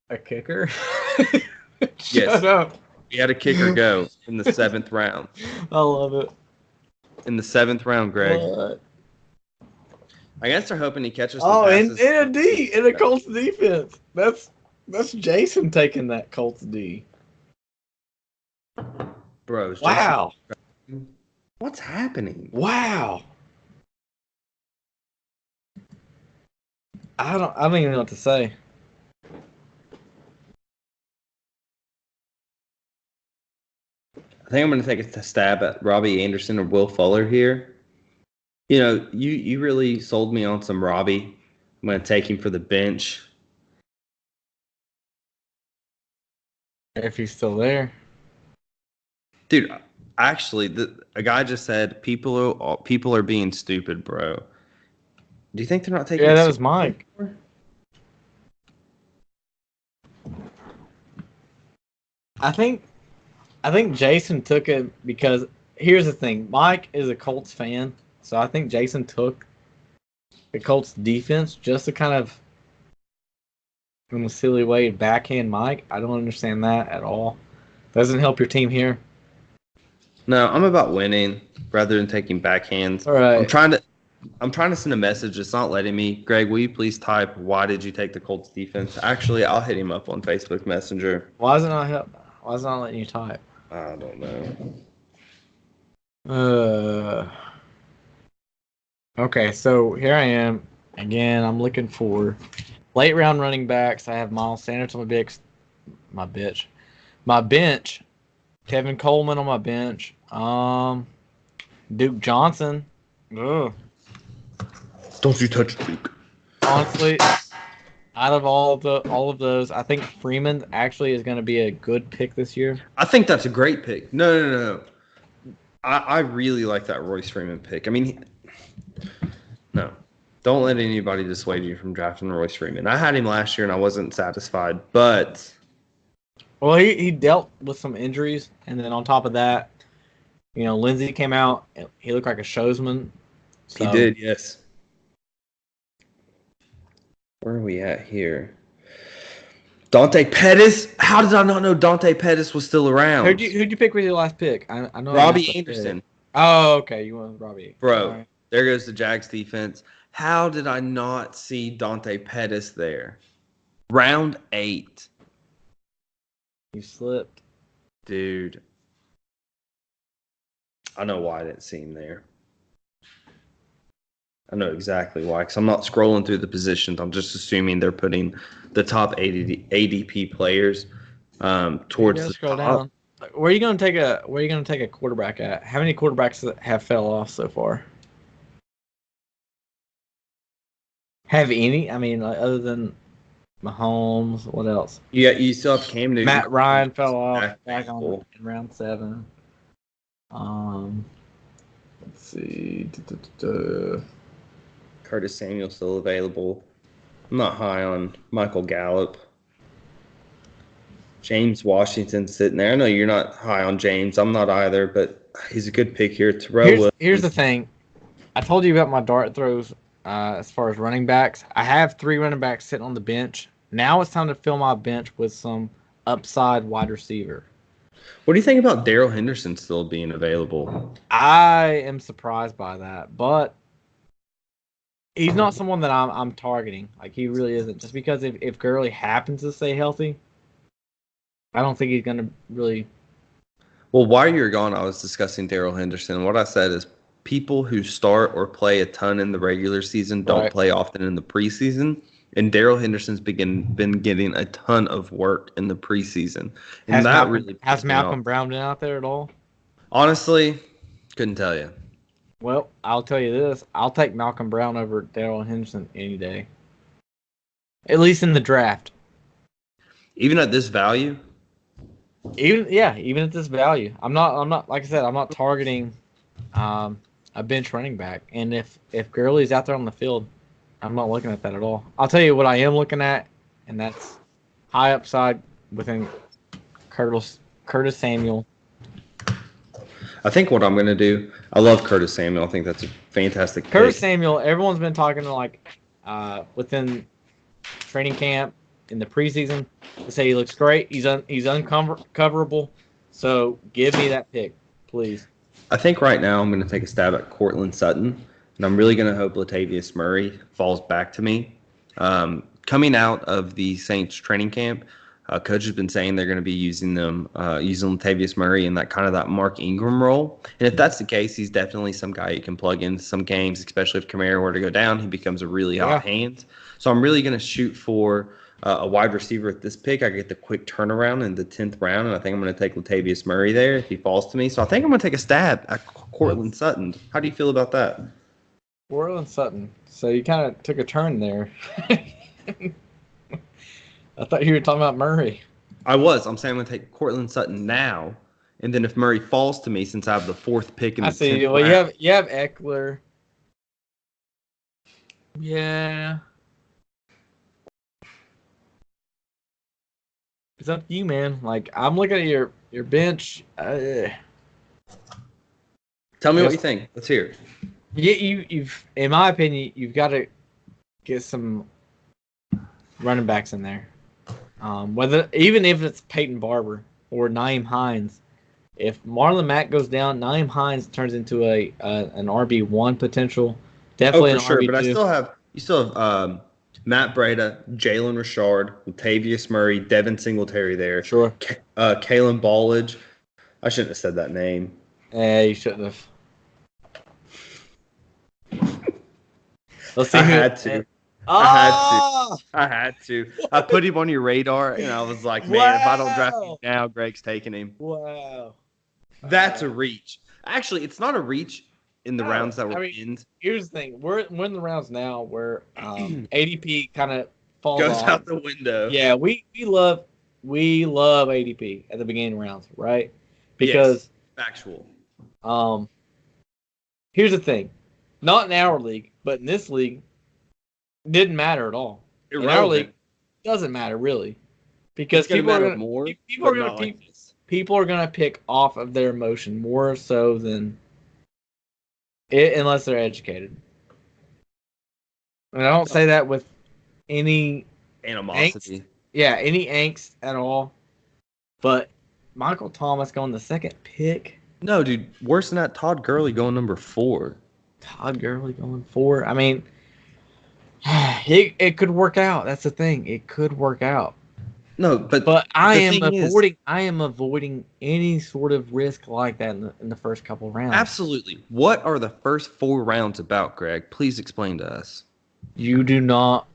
A: A kicker?
B: Yes.
A: Shut up.
B: We had a kicker go in the 7th round.
A: I love it.
B: in the 7th round, Greg.
A: What?
B: I guess they're hoping he catches some
A: Oh,
B: passes.
A: in a Colts defense. That's Jason taking that Colts D.
B: Bro, is
A: Wow.
B: Jason, what's happening?
A: Wow. I don't even know what to say.
B: I think I'm going to take a stab at Robbie Anderson or Will Fuller here. You know, you really sold me on some Robbie. I'm going to take him for the bench.
A: If he's still there.
B: Dude, actually, a guy just said people are being stupid, bro. Do you think they're not taking?
A: Yeah, that was Mike. I think Jason took it because here's the thing. Mike is a Colts fan, so I think Jason took the Colts defense just to kind of, in a silly way, backhand Mike. I don't understand that at all. Doesn't help your team here.
B: No, I'm about winning rather than taking backhands.
A: All right.
B: I'm trying to send a message. It's not letting me. Greg, will you please type, why did you take the Colts defense? Actually, I'll hit him up on Facebook Messenger.
A: Why is it not letting you type?
B: I don't know.
A: Okay, so here I am. Again, I'm looking for late round running backs. I have Miles Sanders on my bench. Kevin Coleman on my bench. Duke Johnson. Ugh.
B: Don't you touch Duke.
A: Honestly, out of all of those, I think Freeman actually is going to be a good pick this year.
B: I think that's a great pick. No. I really like that Royce Freeman pick. I mean, no. Don't let anybody dissuade you from drafting Royce Freeman. I had him last year and I wasn't satisfied, but...
A: Well, he dealt with some injuries, and then on top of that, you know, Lindsey came out. He looked like a showsman. So.
B: He did, yes. Where are we at here? Dante Pettis? How did I not know Dante Pettis was still around?
A: Who'd you pick with your last pick? I know
B: Robbie Anderson.
A: Oh, okay. You went with Robbie.
B: Bro,
A: right.
B: There goes the Jags defense. How did I not see Dante Pettis there? Round 8.
A: You slipped.
B: Dude. I know why I didn't see him there. I know exactly why, because I'm not scrolling through the positions. I'm just assuming they're putting the top ADP players towards the
A: scroll
B: top.
A: down. Where are you going to take a quarterback at? How many quarterbacks have fell off so far? Have any? I mean, other than Mahomes, what else?
B: Yeah, you still have Cam Newton.
A: Matt Ryan fell off back on in round 7. Let's see.
B: Curtis Samuel still available. I'm not high on Michael Gallup. James Washington sitting there. I know you're not high on James. I'm not either, but he's a good pick here.
A: Here's the thing. I told you about my dart throws as far as running backs. I have 3 running backs sitting on the bench. Now it's time to fill my bench with some upside wide receiver.
B: What do you think about Darrell Henderson still being available?
A: I am surprised by that, but he's not someone that I'm targeting. Like, he really isn't. Just because if Gurley happens to stay healthy, I don't think he's going to really...
B: Well, while you were gone, I was discussing Darrell Henderson. What I said is people who start or play a ton in the regular season don't play often in the preseason. And Darrell Henderson's been getting a ton of work in the preseason. And
A: has Malcolm Brown been out there at all?
B: Honestly, couldn't tell you.
A: Well, I'll tell you this. I'll take Malcolm Brown over Darrell Henderson any day. At least in the draft.
B: Even at this value?
A: Even at this value. I'm not like I said, I'm not targeting a bench running back. And if Gurley's out there on the field, I'm not looking at that at all. I'll tell you what I am looking at, and that's high upside within Curtis Samuel.
B: I think what I'm going to do, I love Curtis Samuel. I think that's a fantastic pick.
A: Curtis Samuel, everyone's been talking within training camp in the preseason to say he looks great. He's uncoverable. So give me that pick, please.
B: I think right now I'm going to take a stab at Cortland Sutton, and I'm really going to hope Latavius Murray falls back to me. Coming out of the Saints training camp, coach has been saying they're going to be using Latavius Murray in that Mark Ingram role. And if that's the case, he's definitely some guy you can plug into some games, especially if Kamara were to go down. He becomes a really hot hand. So I'm really going to shoot for a wide receiver at this pick. I get the quick turnaround in the 10th round, and I think I'm going to take Latavius Murray there if he falls to me. So I think I'm going to take a stab at Cortland Sutton. How do you feel about that?
A: Cortland Sutton. So you kind of took a turn there. I thought you were talking about Murray.
B: I'm saying I'm going to take Cortland Sutton now, and then if Murray falls to me, since I have the 4th pick in the 10th
A: well,
B: round.
A: you have Eckler. Yeah. It's up to you, man. Like, I'm looking at your bench.
B: Tell me what you think. Let's hear it.
A: You've, in my opinion, you've got to get some running backs in there. Even if it's Peyton Barber or Nyheim Hines, if Marlon Mack goes down, Nyheim Hines turns into an RB1 potential. Definitely
B: for sure.
A: RB2.
B: But you still have Matt Breida, Jalen Richard, Latavius Murray, Devin Singletary there.
A: Sure.
B: Kalen Ballage. I shouldn't have said that name.
A: You shouldn't have.
B: I had to. I had to. I put him on your radar, and I was like, man, if I don't draft him now, Greg's taking him.
A: Wow.
B: That's a reach. Actually, it's not a reach in the rounds that we're in.
A: Here's the thing. We're in the rounds now where ADP kind of falls
B: goes
A: off.
B: out the window.
A: Yeah, we love ADP at the beginning rounds, right? Because
B: factual.
A: Here's the thing. Not in our league, but in this league, didn't matter at all.
B: Irrelevant.
A: In our league, doesn't matter really, because people are going to pick off of their emotion more so than it, unless they're educated. And I don't say that with any
B: animosity.
A: Any angst at all. But Michael Thomas going the 2nd pick.
B: No, dude, worse than that. Todd Gurley going number 4.
A: Todd Gurley going 4. I mean, it could work out. That's the thing. It could work out.
B: No, but
A: I am avoiding any sort of risk like that in the first couple rounds.
B: Absolutely. What are the first 4 rounds about, Greg? Please explain to us.
A: You do not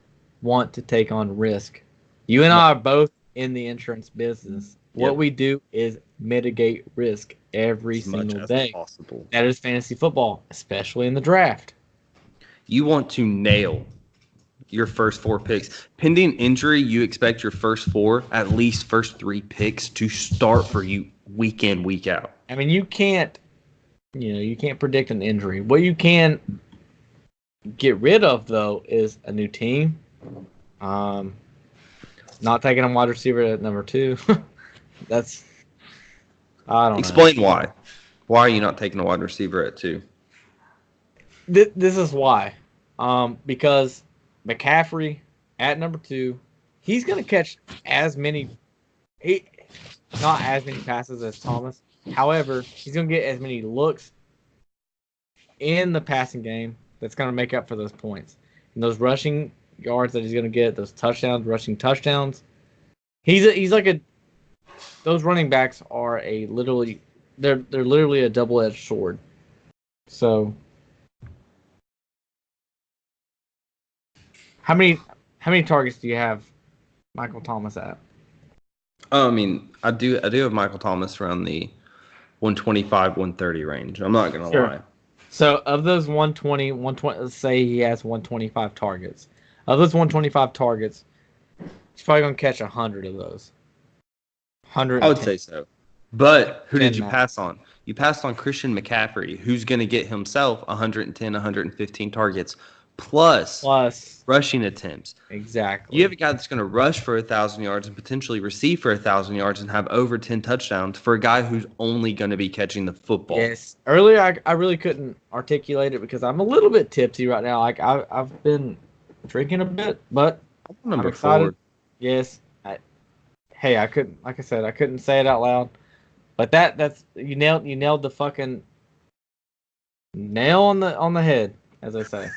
A: want to take on risk. You and I are both in the insurance business. What we do is mitigate risk every single day.
B: Possible.
A: That is fantasy football, especially in the draft.
B: You want to nail your first 4 picks. Pending injury, you expect your first 4, at least first 3 picks to start for you week in, week out.
A: I mean, you can't predict an injury. What you can get rid of, though, is a new team. Not taking a wide receiver at number 2. I don't know.
B: Explain why. Why are you not taking a wide receiver at 2?
A: This is why. Because McCaffrey at number 2, he's going to catch not as many passes as Thomas. However, he's going to get as many looks in the passing game that's going to make up for those points. And those rushing yards that he's going to get, those rushing touchdowns. He's like those running backs are they're literally a double-edged sword. So how many targets do you have Michael Thomas at?
B: I mean, I do have Michael Thomas around the 125, 130 range. I'm not going to lie.
A: So of those 120, let's say he has 125 targets. Of those 125 targets, he's probably going to catch 100 of those. 100.
B: I would say so. But who did you pass on? You passed on Christian McCaffrey, who's going to get himself 110, 115 targets plus rushing attempts.
A: Exactly.
B: You have a guy that's going to rush for 1,000 yards and potentially receive for 1,000 yards and have over 10 touchdowns for a guy who's only going to be catching the football.
A: Yes. Earlier, I really couldn't articulate it because I'm a little bit tipsy right now. Like I've been drinking a bit, but
B: I'm
A: excited.
B: 4.
A: Yes. I couldn't. Like I said, I couldn't say it out loud. But that's you nailed the fucking Nail on the head, as I say.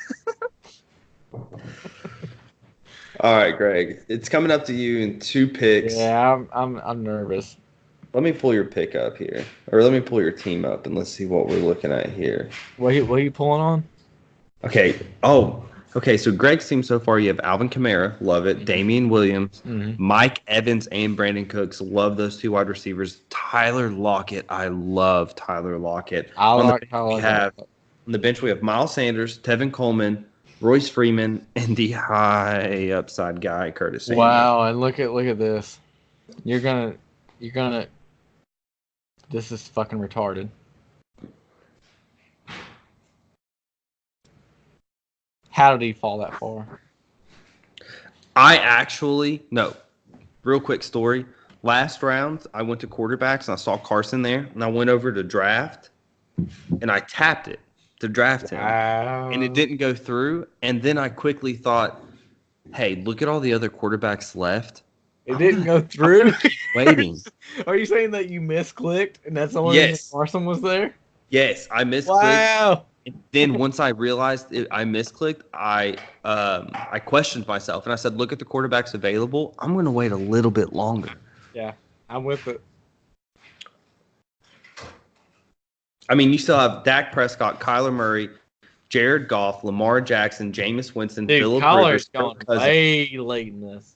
B: All right, Greg. It's coming up to you in 2 picks.
A: Yeah, I'm nervous.
B: Let me pull your pick up here, or let me pull your team up, and let's see what we're looking at here.
A: What are you pulling on?
B: Okay. Oh, okay. So Greg's team so far, you have Alvin Kamara, love it. Damian Williams, Mike Evans, and Brandon Cooks, love those 2 wide receivers. Tyler Lockett, I love Tyler Lockett. On the bench, we have Miles Sanders, Tevin Coleman, Royce Freeman, and the high upside guy, Curtis Samuel.
A: Wow, and look at this. You're gonna. This is fucking retarded. How did he fall that far?
B: No. Real quick story. Last round, I went to quarterbacks and I saw Carson there, and I went over to draft, and I tapped it to draft him, and it didn't go through. And then I quickly thought, "Hey, look at all the other quarterbacks left."
A: It didn't go through.
B: Waiting.
A: Are you saying that you misclicked and that's the only reason Carson was there?
B: Yes, I misclicked.
A: Wow.
B: And then once I realized I misclicked, I questioned myself and I said, "Look at the quarterbacks available. I'm going to wait a little bit longer."
A: Yeah, I'm with it.
B: I mean, you still have Dak Prescott, Kyler Murray, Jared Goff, Lamar Jackson, Jameis Winston, Phillip Rivers.
A: Kyler's gone way late in this.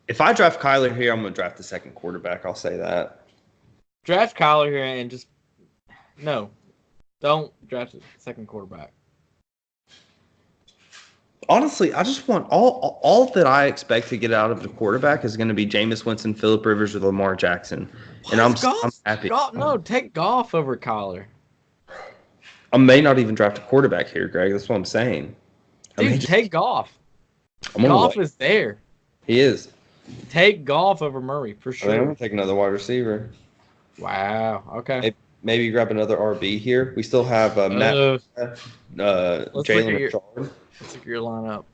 B: If I draft Kyler here, I'm going to draft the second quarterback. I'll say that.
A: Draft Kyler here and just don't draft the second quarterback.
B: Honestly, I just want all that I expect to get out of the quarterback is going to be Jameis Winston, Phillip Rivers, or Lamar Jackson, and I'm happy.
A: Take Goff over Kyler.
B: I may not even draft a quarterback here, Greg. That's what I'm saying.
A: Dude, take Goff. Goff is there.
B: He is.
A: Take Goff over Murray for sure.
B: I'm going to take another wide receiver.
A: Wow. Okay.
B: Maybe grab another RB here. We still have Matt, Jalen Richard.
A: Let's look at your lineup.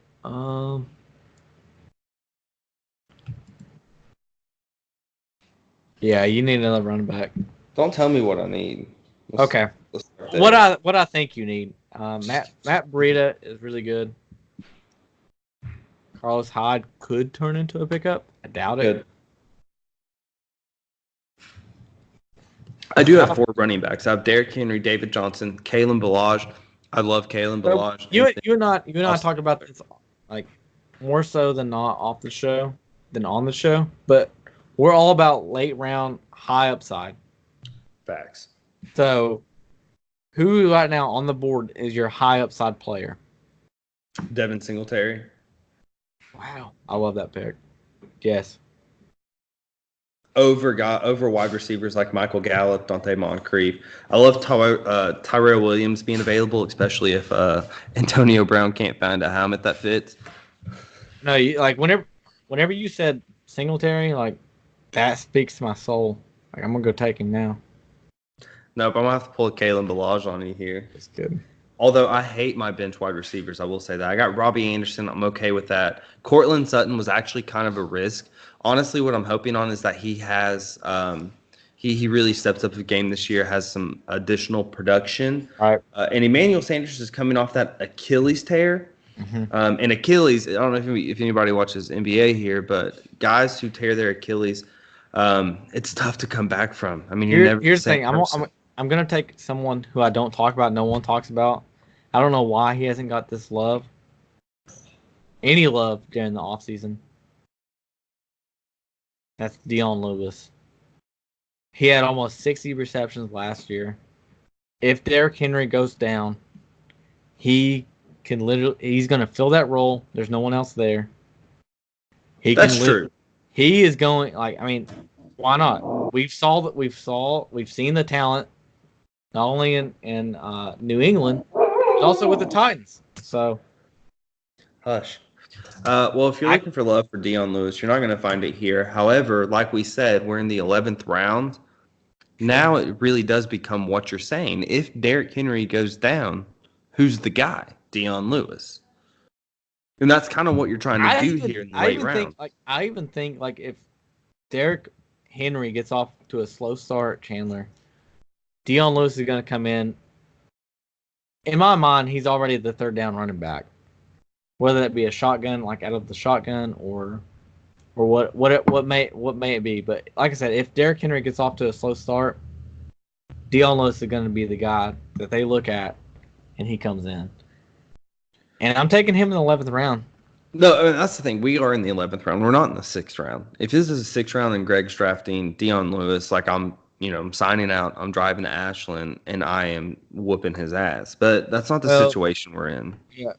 A: Yeah, you need another running back.
B: Don't tell me what I need.
A: Okay. What I think you need. Matt Breida is really good. Carlos Hyde could turn into a pickup. I doubt it.
B: I do have 4 running backs. I have Derrick Henry, David Johnson, Kalen Ballage. I love Kalen Ballage.
A: You and I talked about this like more so than not off the show than on the show, but we're all about late round high upside.
B: Facts.
A: So, who right now on the board is your high upside player?
B: Devin Singletary.
A: Wow, I love that pick. Yes.
B: Over wide receivers like Michael Gallup, Dante Moncrief. I love Tyrell Williams being available, especially if Antonio Brown can't find a helmet that fits.
A: No, whenever you said Singletary, like that speaks to my soul. Like I'm gonna go take him now.
B: Nope, I'm gonna have to pull a Kalen Ballage on you here.
A: That's good.
B: Although I hate my bench wide receivers, I will say that. I got Robbie Anderson. I'm okay with that. Cortland Sutton was actually kind of a risk. Honestly, what I'm hoping on is that he has he really steps up the game this year, has some additional production.
A: All right.
B: And Emmanuel Sanders is coming off that Achilles tear.
A: Mm-hmm.
B: And Achilles, I don't know if anybody watches NBA here, but guys who tear their Achilles, it's tough to come back from. I mean,
A: here's the thing. I'm going to take someone who I don't talk about, no one talks about. I don't know why he hasn't got this love. Any love during the offseason. That's Dion Lewis. He had almost 60 receptions last year. If Derrick Henry goes down, he's going to fill that role. There's no one else there.
B: That's true.
A: He is going, why not? We've seen the talent, not only in New England, but also with the Titans. So,
B: hush. Well, if you're looking for love for Dion Lewis, you're not going to find it here. However, like we said, we're in the 11th round. Now it really does become what you're saying. If Derrick Henry goes down, who's the guy? Dion Lewis. And that's kind of what you're trying to do here in the late round.
A: I even think if Derrick Henry gets off to a slow start, Chandler, Dion Lewis is going to come in in my mind, he's already the third down running back. Whether that be a shotgun, like out of the shotgun, or what may it be. But like I said, if Derrick Henry gets off to a slow start, Dion Lewis is going to be the guy that they look at, and he comes in. And I'm taking him in the 11th round.
B: No, I mean, that's the thing. We are in the 11th round. We're not in the 6th round. If this is a 6th round and Greg's drafting Dion Lewis, like I'm signing out. I'm driving to Ashland, and I am whooping his ass. But that's not the situation we're in.
A: Yeah,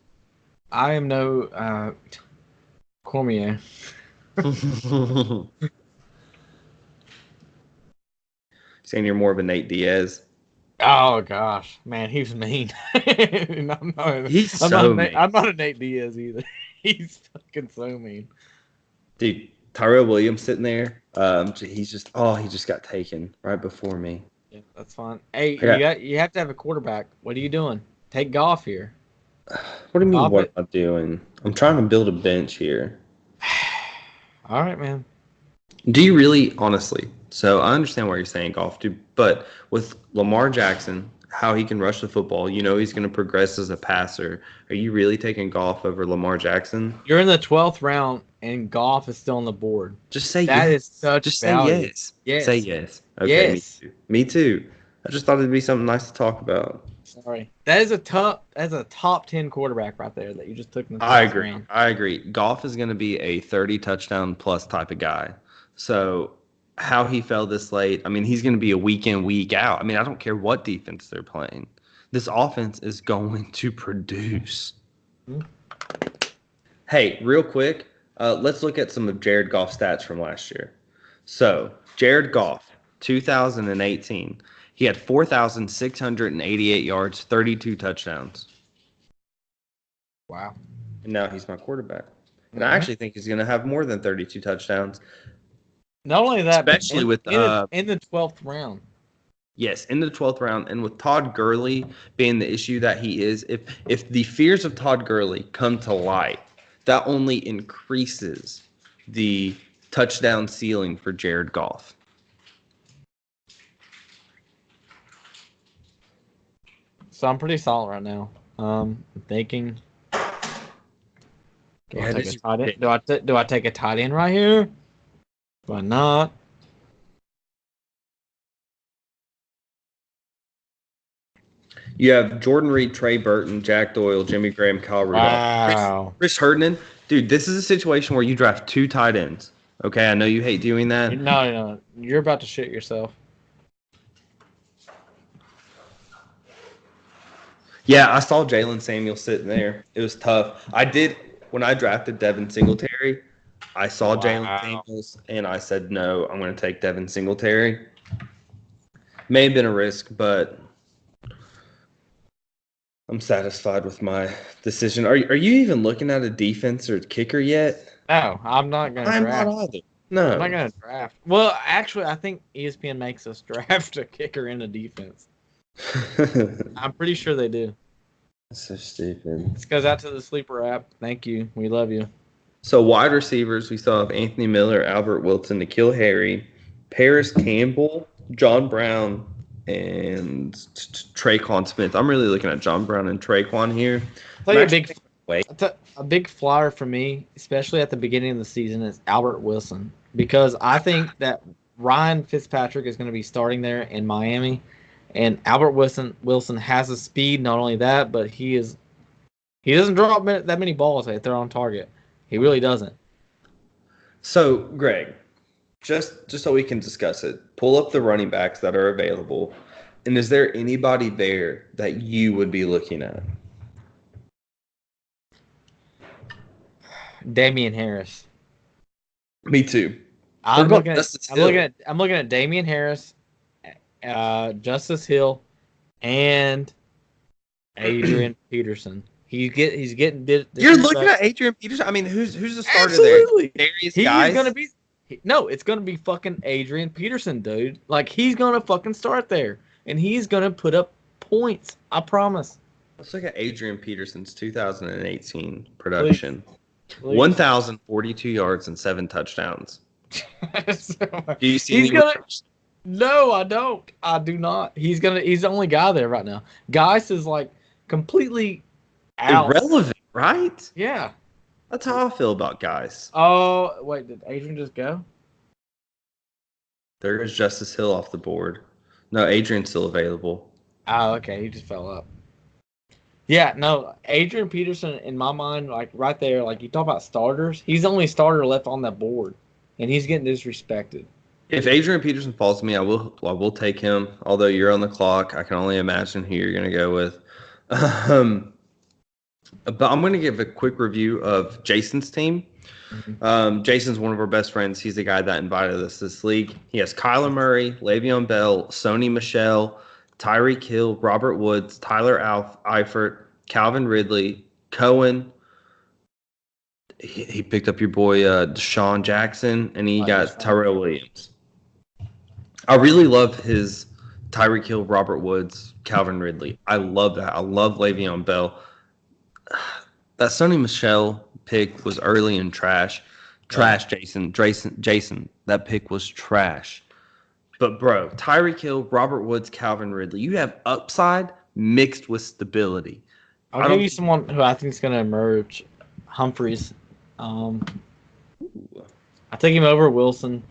A: I am no Cormier.
B: Saying you're more of a Nate Diaz.
A: Oh gosh, man, he was mean. I'm not a Nate Diaz either. He's fucking so mean.
B: Dude, Tyrell Williams sitting there. He just got taken right before me.
A: Yeah, that's fine. Hey, you have to have a quarterback. What are you doing? Take Goff here.
B: What do you mean? What am I doing? I'm trying to build a bench here.
A: All right, man.
B: Do you really, honestly? So I understand why you're saying Goff, dude, but with Lamar Jackson, how he can rush the football, he's going to progress as a passer. Are you really taking Goff over Lamar Jackson?
A: You're in the 12th round, and Goff is still on the board.
B: Just say
A: that
B: yes.
A: Is such
B: Just
A: value.
B: Say yes.
A: Yes.
B: Say yes. Okay, yes. Me too. I just thought it'd be something nice to talk about.
A: Sorry. That's a top 10 quarterback right there that you just took in the 12th round.
B: I agree. Goff is going to be a 30 touchdown plus type of guy. So how he fell this late, I mean, he's going to be a week in, week out. I mean, I don't care what defense they're playing. This offense is going to produce. Mm-hmm. Hey, real quick, let's look at some of Jared Goff's stats from last year. So, Jared Goff, 2018, he had 4,688 yards, 32 touchdowns.
A: Wow.
B: And now he's my quarterback. And I actually think he's going to have more than 32 touchdowns.
A: Not only that,
B: especially
A: in the 12th round.
B: Yes, in the 12th round, and with Todd Gurley being the issue that he is, if the fears of Todd Gurley come to light, that only increases the touchdown ceiling for Jared Goff.
A: So I'm pretty solid right now. I'm thinking. Do I take a tight end right here? Why not?
B: You have Jordan Reed, Trey Burton, Jack Doyle, Jimmy Graham, Kyle Rudolph.
A: Wow.
B: Chris Herndon. Dude, this is a situation where you draft 2 tight ends. Okay, I know you hate doing that.
A: No. You're about to shit yourself.
B: Yeah, I saw Jalen Samuel sitting there. It was tough. When I drafted Devin Singletary, I saw Jalen Samuels, and I said, no, I'm going to take Devin Singletary. May have been a risk, but I'm satisfied with my decision. Are you even looking at a defense or kicker yet?
A: No, I'm not going to draft.
B: I'm not either. No.
A: I'm not going to draft. Well, actually, I think ESPN makes us draft a kicker and a defense. I'm pretty sure they do.
B: That's so stupid.
A: This goes out to the Sleeper app. Thank you. We love you.
B: So wide receivers, we still have Anthony Miller, Albert Wilson, N'Keal Harry, Paris Campbell, John Brown, and Traquan Smith. I'm really looking at John Brown and Traquan here.
A: A big flyer for me, especially at the beginning of the season, is Albert Wilson, because I think that Ryan Fitzpatrick is going to be starting there in Miami, and Albert Wilson has the speed. Not only that, but he doesn't drop that many balls if they're on target. He really doesn't.
B: So, Greg, just so we can discuss it, pull up the running backs that are available, and is there anybody there that you would be looking at?
A: Damian Harris.
B: Me too.
A: I'm looking at Damian Harris, Justice Hill, and Adrian Peterson. You're
B: looking at Adrian Peterson. I mean, who's the starter
A: Absolutely.
B: there? Darius Guys?
A: It's gonna be fucking Adrian Peterson, dude. Like, he's gonna fucking start there, and he's gonna put up points. I promise.
B: Let's look at Adrian Peterson's 2018 production.
A: Please.
B: 1,042 yards and 7 touchdowns. Do you see
A: No, I don't. I do not. He's the only guy there right now. Geis is like completely out.
B: Irrelevant, right?
A: Yeah.
B: That's how I feel about guys.
A: Oh, wait, did Adrian just go?
B: There goes Justice Hill off the board. No, Adrian's still available.
A: Oh, okay, he just fell up. Yeah, no, Adrian Peterson, in my mind, like right there, like you talk about starters, he's the only starter left on that board, and he's getting disrespected.
B: If Adrian Peterson falls to me, I will take him. Although you're on the clock, I can only imagine who you're going to go with. But I'm going to give a quick review of Jason's team. Jason's one of our best friends. He's the guy that invited us to this league. He has Kyler Murray, Le'Veon Bell, Sony Michel, Tyreek Hill, Robert Woods, Tyler Eifert, Calvin Ridley, Cohen. He picked up your boy Deshaun Jackson, and he got Tyrell Williams. I really love his Tyreek Hill, Robert Woods, Calvin Ridley. I love that. I love Le'Veon Bell. That Sony Michel pick was early and trash. Trash, Jason. That pick was trash. But, bro, Tyreek Hill, Robert Woods, Calvin Ridley. You have upside mixed with stability.
A: I'll give you someone who I think is going to emerge. Humphreys. I take him over Wilson.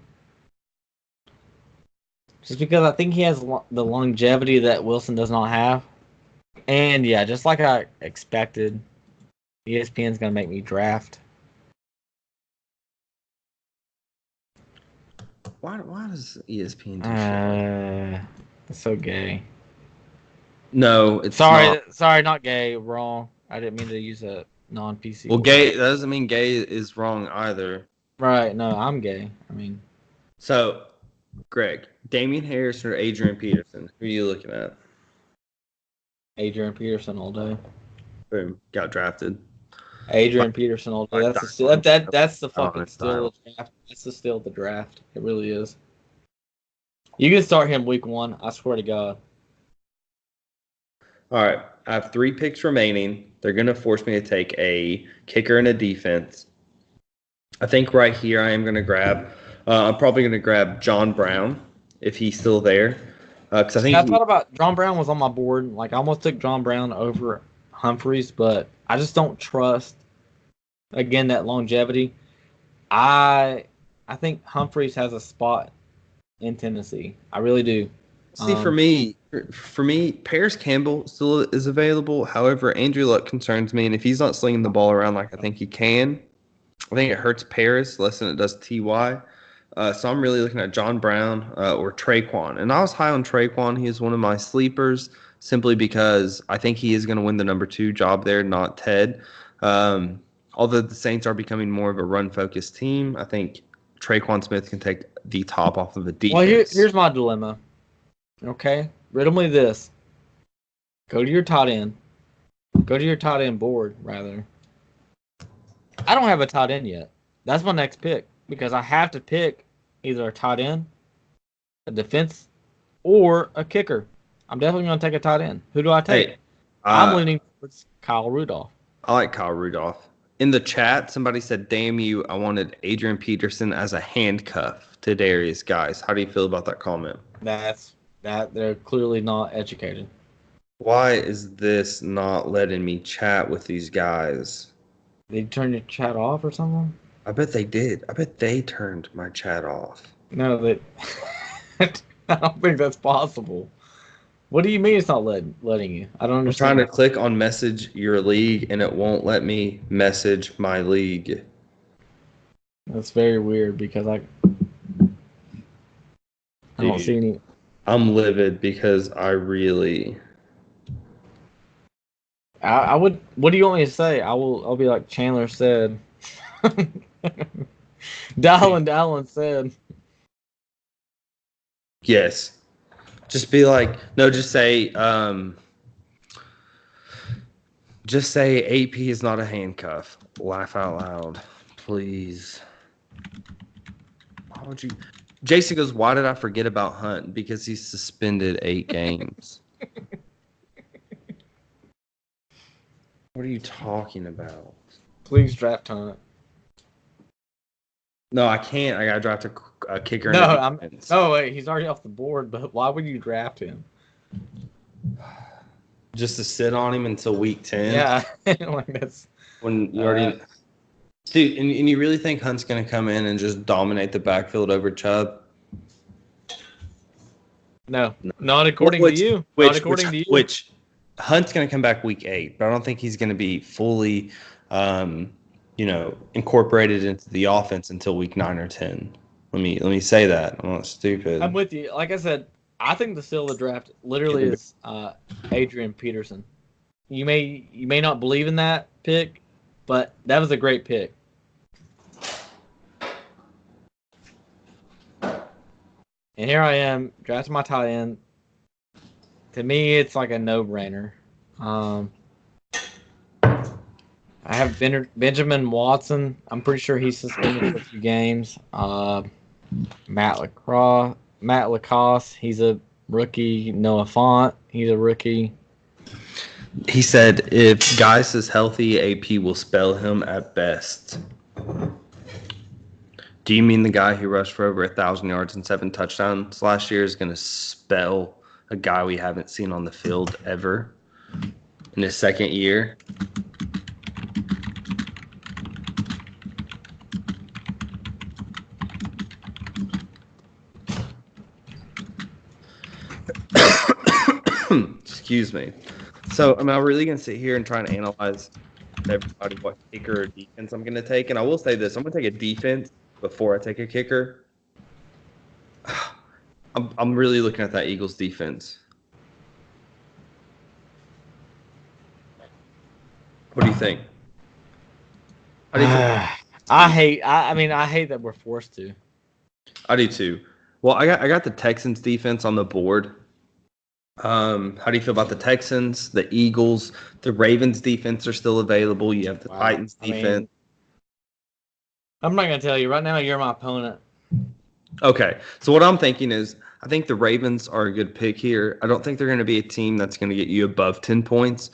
A: Just because I think he has the longevity that Wilson does not have. And, yeah, just like I expected, ESPN's going to make me draft.
B: Why does ESPN do shit?
A: It's so gay.
B: No, it's
A: Sorry, not gay. Wrong. I didn't mean to use a non-PC.
B: Well, gay, that doesn't mean gay is wrong either.
A: Right. No, I'm gay. I mean.
B: So, Greg, Damian Harris or Adrian Peterson? Who are you looking at?
A: Adrian Peterson all day.
B: Boom. Got drafted.
A: Adrian Peterson all day. That's the fucking steal of the draft. That's the steal of the draft. It really is. You can start him week 1. I swear to God.
B: All right. I have 3 picks remaining. They're going to force me to take a kicker and a defense. I think right here I am going to grab. I'm probably going to grab John Brown if he's still there. Because I
A: thought about John Brown was on my board. Like I almost took John Brown over Humphreys, but I just don't trust. Again, that longevity. I think Humphreys has a spot in Tennessee. I really do.
B: See, for me, Paris Campbell still is available. However, Andrew Luck concerns me, and if he's not slinging the ball around like I think he can, I think it hurts Paris less than it does Ty. So I'm really looking at John Brown or Traquan. And I was high on Traquan. He is one of my sleepers simply because I think he is going to win the number 2 job there, not Ted. Although the Saints are becoming more of a run-focused team, I think Traquan Smith can take the top off of the defense.
A: Well, here's my dilemma. Okay? Riddle me this. Go to your tight end. Go to your tight end board, rather. I don't have a tight end yet. That's my next pick because I have to pick either a tight end, a defense, or a kicker. I'm definitely going to take a tight end. Who do I take?
B: Hey,
A: I'm leaning towards Kyle Rudolph.
B: I like Kyle Rudolph. In the chat, somebody said, damn you, I wanted Adrian Peterson as a handcuff to Darius Guys. How do you feel about that comment?
A: They're clearly not educated.
B: Why is this not letting me chat with these guys?
A: Did you turn your chat off or something?
B: I bet they did. I bet they turned my chat off.
A: No, I don't think that's possible. What do you mean it's not letting you? I don't understand.
B: I'm trying to click on message your league, and it won't let me message my league.
A: That's very weird because I don't see any.
B: I'm livid because I really...
A: I would. What do you want me to say? I'll be like Chandler said. Dallin said.
B: Yes. Just be like, no, just say AP is not a handcuff. Laugh out loud, please. Why would you? Jason goes, why did I forget about Hunt? Because he's suspended 8 games. What are you talking about?
A: Please draft Hunt.
B: No, I can't. I got to draft a kicker.
A: No, wait. He's already off the board, but why would you draft him?
B: Just to sit on him until week 10.
A: Yeah, like that's
B: When you already. Dude, and you really think Hunt's going to come in and just dominate the backfield over Chubb?
A: no, not according to you. Not according to you.
B: Which Hunt's going to come back week 8, but I don't think he's going to be fully, incorporated into the offense until week 9 or 10. Let me say that. I'm not stupid.
A: I'm with you. Like I said, I think the steal of the draft literally is Adrian Peterson. You may not believe in that pick, but that was a great pick. And here I am, drafting my tight end. To me, it's like a no-brainer. I have Benjamin Watson. I'm pretty sure he's suspended for a few games. Matt Lacoste, he's a rookie. Noah Fant, he's a rookie.
B: He said if Geis is healthy, AP will spell him at best. Do you mean the guy who rushed for over 1,000 yards and 7 touchdowns last year is going to spell a guy we haven't seen on the field ever in his second year? Excuse me. So, am I really going to sit here and try and analyze everybody what kicker or defense I'm going to take? And I will say this. I'm going to take a defense before I take a kicker. I'm really looking at that Eagles defense. What do you think? How do you think?
A: I hate that we're forced to.
B: I do too. Well, I got the Texans defense on the board. How do you feel about the Texans, the Eagles, the Ravens defense are still available? You have the Titans defense.
A: I'm not gonna tell you right now. You're my opponent.
B: Okay, so what I'm thinking is, I think the Ravens are a good pick here. I don't think they're going to be a team that's going to get you above 10 points.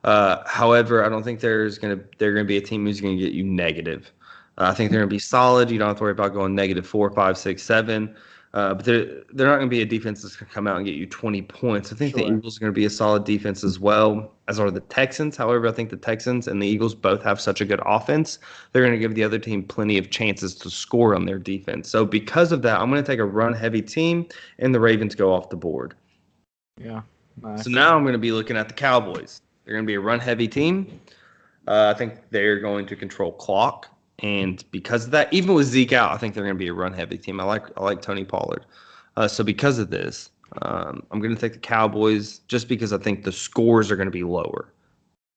B: However, I don't think they're going to be a team who's going to get you negative. I think they're going to be solid. You don't have to worry about going negative 4, 5, 6, 7. But they're not going to be a defense that's going to come out and get you 20 points. I think the Eagles are going to be a solid defense as well, as are the Texans. However, I think the Texans and the Eagles both have such a good offense, they're going to give the other team plenty of chances to score on their defense. So because of that, I'm going to take a run-heavy team, and the Ravens go off the board.
A: Yeah. Nice.
B: So now I'm going to be looking at the Cowboys. They're going to be a run-heavy team. I think they're going to control clock. And because of that, even with Zeke out, I think they're going to be a run-heavy team. I like Tony Pollard. So because of this, I'm going to take the Cowboys just because I think the scores are going to be lower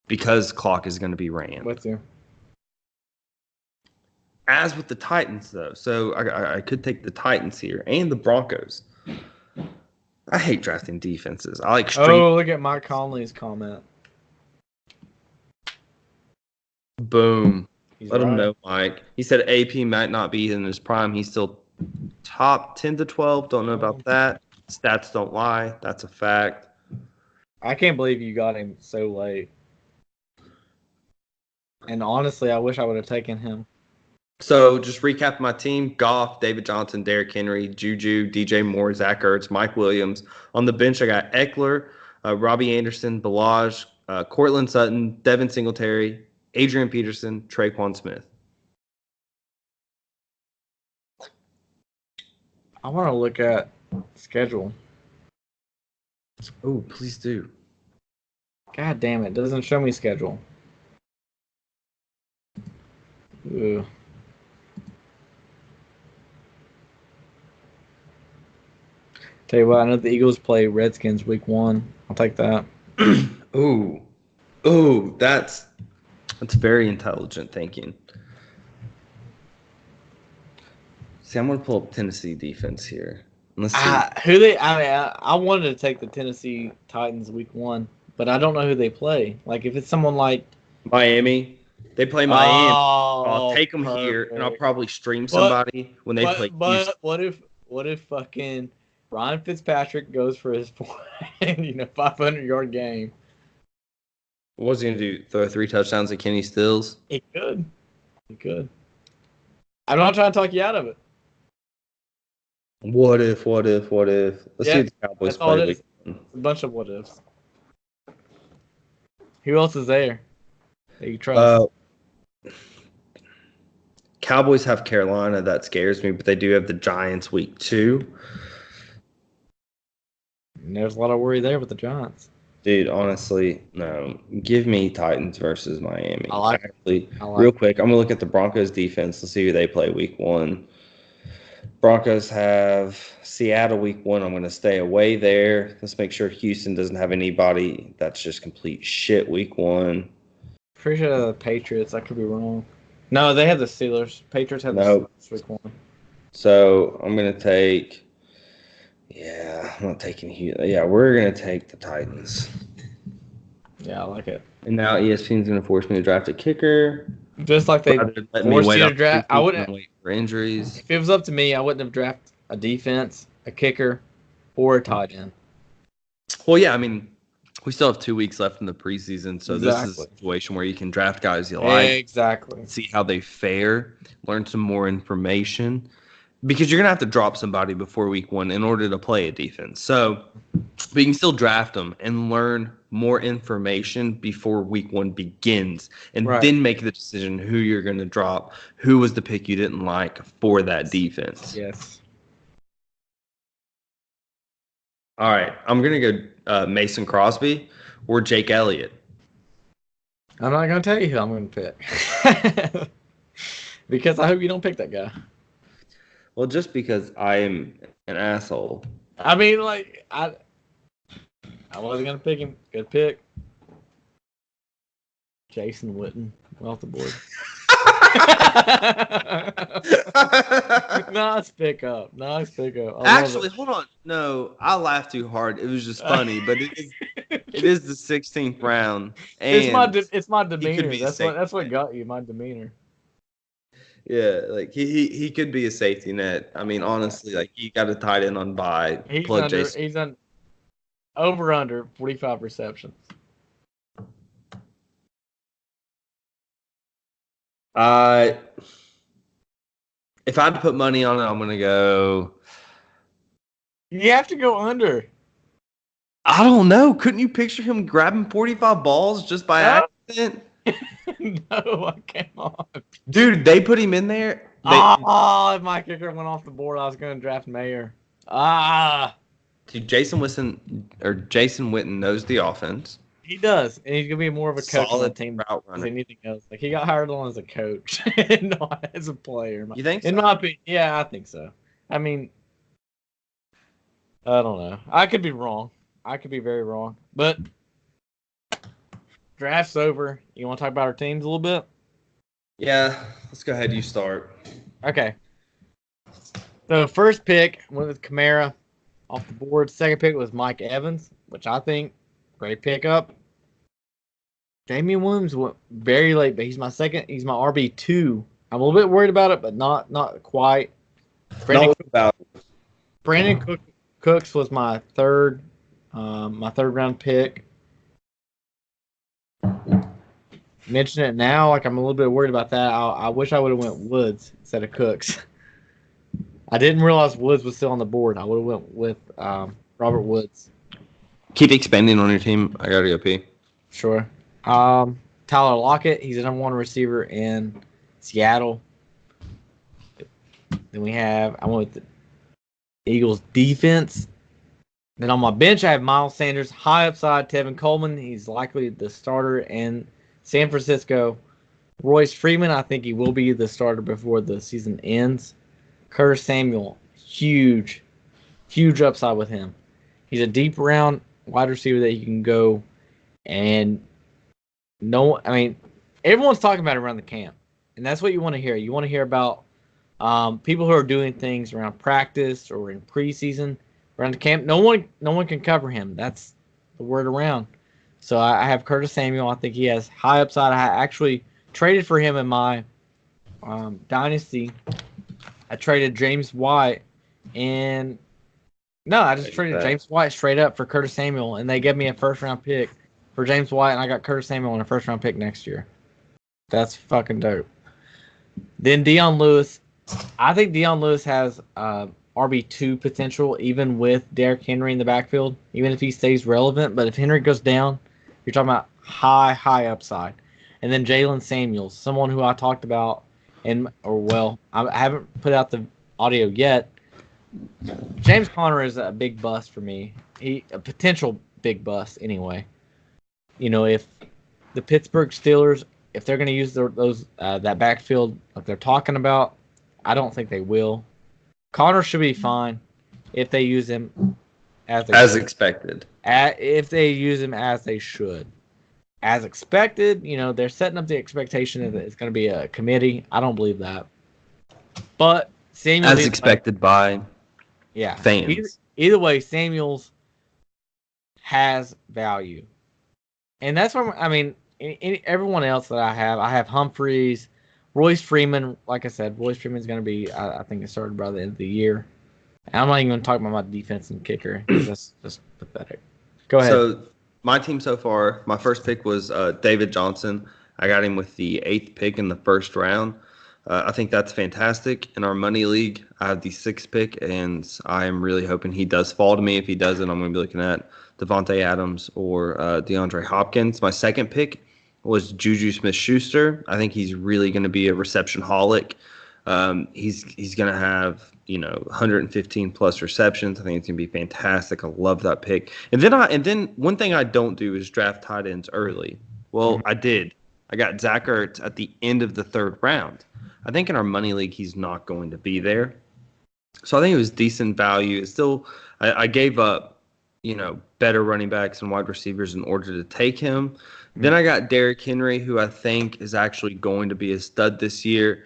B: because clock is going to be ran.
A: With you.
B: As with the Titans, though, so I could take the Titans here and the Broncos. I hate drafting defenses. I like straight.
A: Oh, look at Mike Conley's comment.
B: Boom.
A: He's
B: Let him
A: right.
B: know, Mike. He said AP might not be in his prime. He's still top 10 to 12. Don't know about that. Stats don't lie. That's a fact.
A: I can't believe you got him so late. And honestly, I wish I would have taken him.
B: So just recap my team: Goff, David Johnson, Derrick Henry, Juju, DJ Moore, Zach Ertz, Mike Williams. On the bench, I got Eckler, Robbie Anderson, Balaj, Cortland Sutton, Devin Singletary, Adrian Peterson, Traquan Smith.
A: I want to look at schedule.
B: Oh, please do.
A: God damn it. Doesn't show me schedule. Ooh. Tell you what, I know the Eagles play Redskins week 1. I'll take that.
B: Ooh, that's very intelligent thinking. See, I'm gonna pull up Tennessee defense here. Let's see.
A: I wanted to take the Tennessee Titans week 1, but I don't know who they play. Like if it's someone like
B: Miami, they play Miami.
A: Oh,
B: I'll take them here, and I'll probably stream somebody when they play.
A: But what if fucking Ryan Fitzpatrick goes for his 500-yard game?
B: What was he gonna do? Throw 3 touchdowns at Kenny Stills?
A: He could. I'm not trying to talk you out of it.
B: What if? Let's see if the Cowboys play.
A: A bunch of what ifs. Who else is there that you trust?
B: Cowboys have Carolina. That scares me, but they do have the Giants week 2.
A: And there's a lot of worry there with the Giants.
B: Dude, honestly, no. Give me Titans versus Miami.
A: I like
B: real quick, I'm going to look at the Broncos defense. Let's see who they play week 1. Broncos have Seattle week 1. I'm going to stay away there. Let's make sure Houston doesn't have anybody that's just complete shit week 1.
A: Pretty sure the Patriots. I could be wrong. No, they have the Steelers. Patriots have the Steelers week 1.
B: So I'm going to take... Yeah, I'm not taking Houston. Yeah, we're going to take the Titans.
A: Yeah, I like it.
B: And now ESPN's going to force me to draft a kicker.
A: Just like they forced you to draft. I wouldn't
B: wait for injuries.
A: If it was up to me, I wouldn't have drafted a defense, a kicker, or a tight end.
B: Well, yeah, I mean, we still have 2 weeks left in the preseason, so this is a situation where you can draft guys you like.
A: Exactly.
B: See how they fare, learn some more information. Because you're going to have to drop somebody before week 1 in order to play a defense. So, but you can still draft them and learn more information before week 1 begins. And then make the decision who you're going to drop, who was the pick you didn't like for that defense.
A: Yes.
B: All right. I'm going to go Mason Crosby or Jake Elliott.
A: I'm not going to tell you who I'm going to pick. Because I hope you don't pick that guy.
B: Well, just because I am an asshole.
A: I mean, like, I wasn't going to pick him. Good pick. Jason Witten. Off the board. Nice pickup.
B: Actually, hold on. No, I laughed too hard. It was just funny, but it is the 16th round. And
A: it's my demeanor. That's what got you, my demeanor.
B: Yeah, like he could be a safety net. I mean, honestly, like he got a tight end on bye.
A: He's on over under 45 receptions.
B: If I had to put money on it, I'm gonna go.
A: You have to go under.
B: I don't know. Couldn't you picture him grabbing 45 balls just by accident?
A: No, I cannot.
B: Dude, they put him in there.
A: If my kicker went off the board, I was going to draft Mayer.
B: Dude, Jason Witten knows the offense.
A: He does, and he's going to be more of a coach on the team
B: route runner.
A: than anything else. Like, he got hired on as a coach, not as a player.
B: You think so?
A: In my opinion, yeah, I think so. I mean, I don't know. I could be wrong. I could be very wrong. But draft's over. You want to talk about our teams a little bit?
B: Yeah, let's go ahead. You start.
A: Okay. So first pick went with Kamara off the board. Second pick was Mike Evans, which I think great pickup. Damian Williams went very late, but he's my second. He's my RB2. I'm a little bit worried about it, but not quite. Brandon Cooks was my third round pick. Mention it now, like I'm a little bit worried about that. I wish I would have went Woods instead of Cooks. I didn't realize Woods was still on the board. I would have went with Robert Woods.
B: Keep expanding on your team. I gotta go pee.
A: Sure. Tyler Lockett, he's the number 1 receiver in Seattle. Then I went with the Eagles defense. Then on my bench, I have Miles Sanders, high upside, Tevin Coleman. He's likely the starter in San Francisco. Royce Freeman, I think he will be the starter before the season ends. Curtis Samuel, huge upside with him. He's a deep round wide receiver that you can go and everyone's talking about it around the camp. And that's what you want to hear. You want to hear about people who are doing things around practice or in preseason, around the camp. No one can cover him. That's the word around. So I have Curtis Samuel. I think he has high upside. I actually traded for him in my dynasty. I traded James White, I just traded James White straight up for Curtis Samuel, and they gave me a first-round pick for James White, and I got Curtis Samuel in a first-round pick next year. That's fucking dope. Then Dion Lewis. I think Dion Lewis has RB2 potential, even with Derrick Henry in the backfield, even if he stays relevant. But if Henry goes down, you're talking about high upside. And then Jalen Samuels, someone who I talked about, I haven't put out the audio yet. James Conner is a big bust for me. A potential big bust anyway. If the Pittsburgh Steelers, if they're going to use that backfield like they're talking about, I don't think they will. Conner should be fine if they use him
B: as expected.
A: If they use him as they should. As expected, they're setting up the expectation that it's going to be a committee. I don't believe that. But Samuels,
B: as expected by fans.
A: Either way, Samuels has value. And that's why, everyone else that I have Humphreys, Royce Freeman. Like I said, Royce Freeman's going to be, I think, started by the end of the year. And I'm not even going to talk about my defense and kicker. That's just pathetic. Go ahead.
B: So my team so far, my first pick was David Johnson. I got him with the 8th pick in the first round. I think that's fantastic. In our money league, I have the 6th pick, and I am really hoping he does fall to me. If he doesn't, I'm going to be looking at Devontae Adams or DeAndre Hopkins. My second pick was Juju Smith-Schuster. I think he's really going to be a reception holic. He's going to have 115 plus receptions. I think it's going to be fantastic. I love that pick. And then one thing I don't do is draft tight ends early. Well, I did. I got Zach Ertz at the end of the 3rd round. I think in our money league he's not going to be there. So I think it was decent value. It's still I gave up, better running backs and wide receivers in order to take him. Mm-hmm. Then I got Derrick Henry, who I think is actually going to be a stud this year.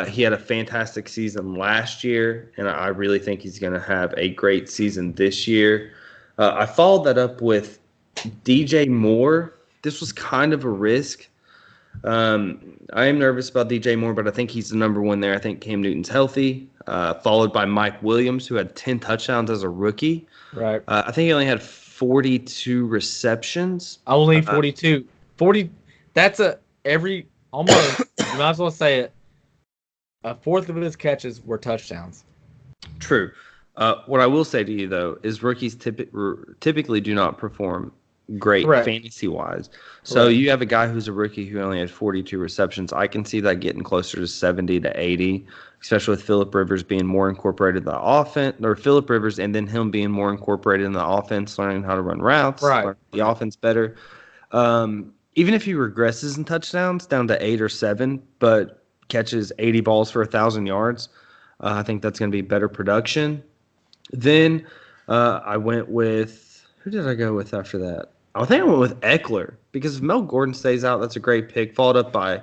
B: He had a fantastic season last year, and I really think he's going to have a great season this year. I followed that up with DJ Moore. This was kind of a risk. I am nervous about DJ Moore, but I think he's the number one there. I think Cam Newton's healthy, followed by Mike Williams, who had 10 touchdowns as a rookie.
A: Right.
B: I think he only had 42 receptions.
A: Only 42. 40. That's almost, you might as well say it, a fourth of his catches were touchdowns.
B: True. What I will say to you, though, is rookies typically do not perform great fantasy-wise. So you have a guy who's a rookie who only had 42 receptions. I can see that getting closer to 70 to 80, especially with Phillip Rivers being more incorporated in the offense, or Phillip Rivers and then him being more incorporated in the offense, learning how to run routes, learning the offense better. Even if he regresses in touchdowns down to 8 or 7, but catches 80 balls for 1,000 yards, I think that's going to be better production. Then I went with – who did I go with after that? I think I went with Eckler because if Mel Gordon stays out, that's a great pick, followed up by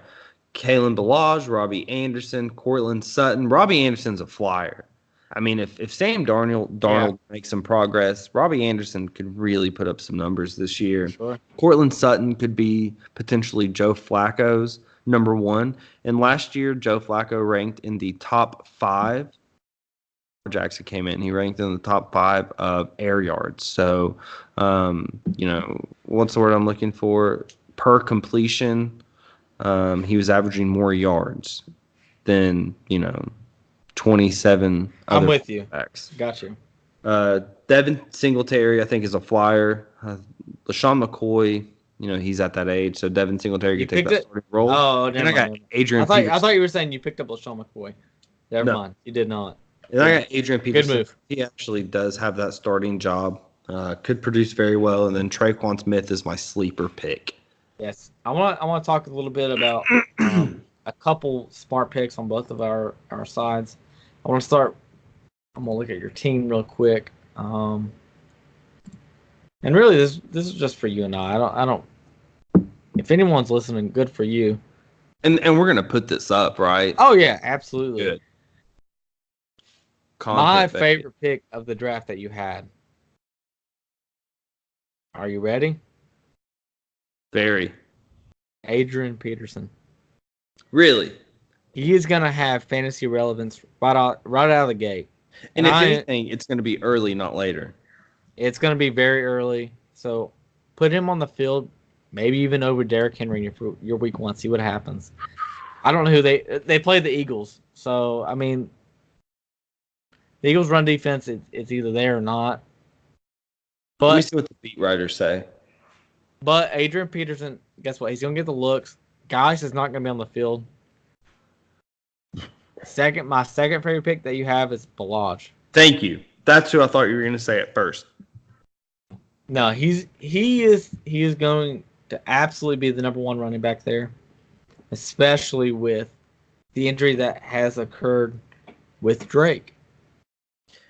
B: Kalen Ballage, Robbie Anderson, Cortland Sutton. Robbie Anderson's a flyer. I mean, if Sam Darnold makes some progress, Robbie Anderson could really put up some numbers this year.
A: Sure.
B: Cortland Sutton could be potentially Joe Flacco's number one. And last year, Joe Flacco ranked in the top 5. Jackson came in. He ranked in the top 5 of air yards. So, what's the word I'm looking for? Per completion, he was averaging more yards than 27.
A: I'm with you.
B: Backs.
A: Got you.
B: Devin Singletary, I think, is a flyer. LaShawn McCoy, he's at that age, so Devin Singletary could take that starting role.
A: Oh,
B: and I got Adrian.
A: I thought you were saying you picked up LaShawn McCoy. Never mind, you did not.
B: And I got Adrian Peterson.
A: Good move.
B: He actually does have that starting job. Could produce very well. And then Traquan Smith is my sleeper pick.
A: Yes, I want to talk a little bit about a couple smart picks on both of our sides. I want to start. I'm gonna look at your team real quick. And really, this is just for you and I don't. If anyone's listening, good for you.
B: And we're gonna put this up, right?
A: Oh yeah, absolutely.
B: Good.
A: My favorite pick of the draft that you had. Are you ready?
B: Very.
A: Adrian Peterson.
B: Really?
A: He is going to have fantasy relevance right out of the gate.
B: And if anything, it's going to be early, not later.
A: It's going to be very early. So put him on the field, maybe even over Derrick Henry in your week 1. See what happens. I don't know who they play the Eagles. So, I mean, the Eagles' run defense, it's either there or not. But
B: let me see what the beat writers say.
A: But Adrian Peterson, guess what? He's gonna get the looks. Guys is not gonna be on the field. My second favorite pick that you have is Balaj.
B: Thank you. That's who I thought you were going to say at first.
A: No, he is going to absolutely be the number one running back there, especially with the injury that has occurred with Drake.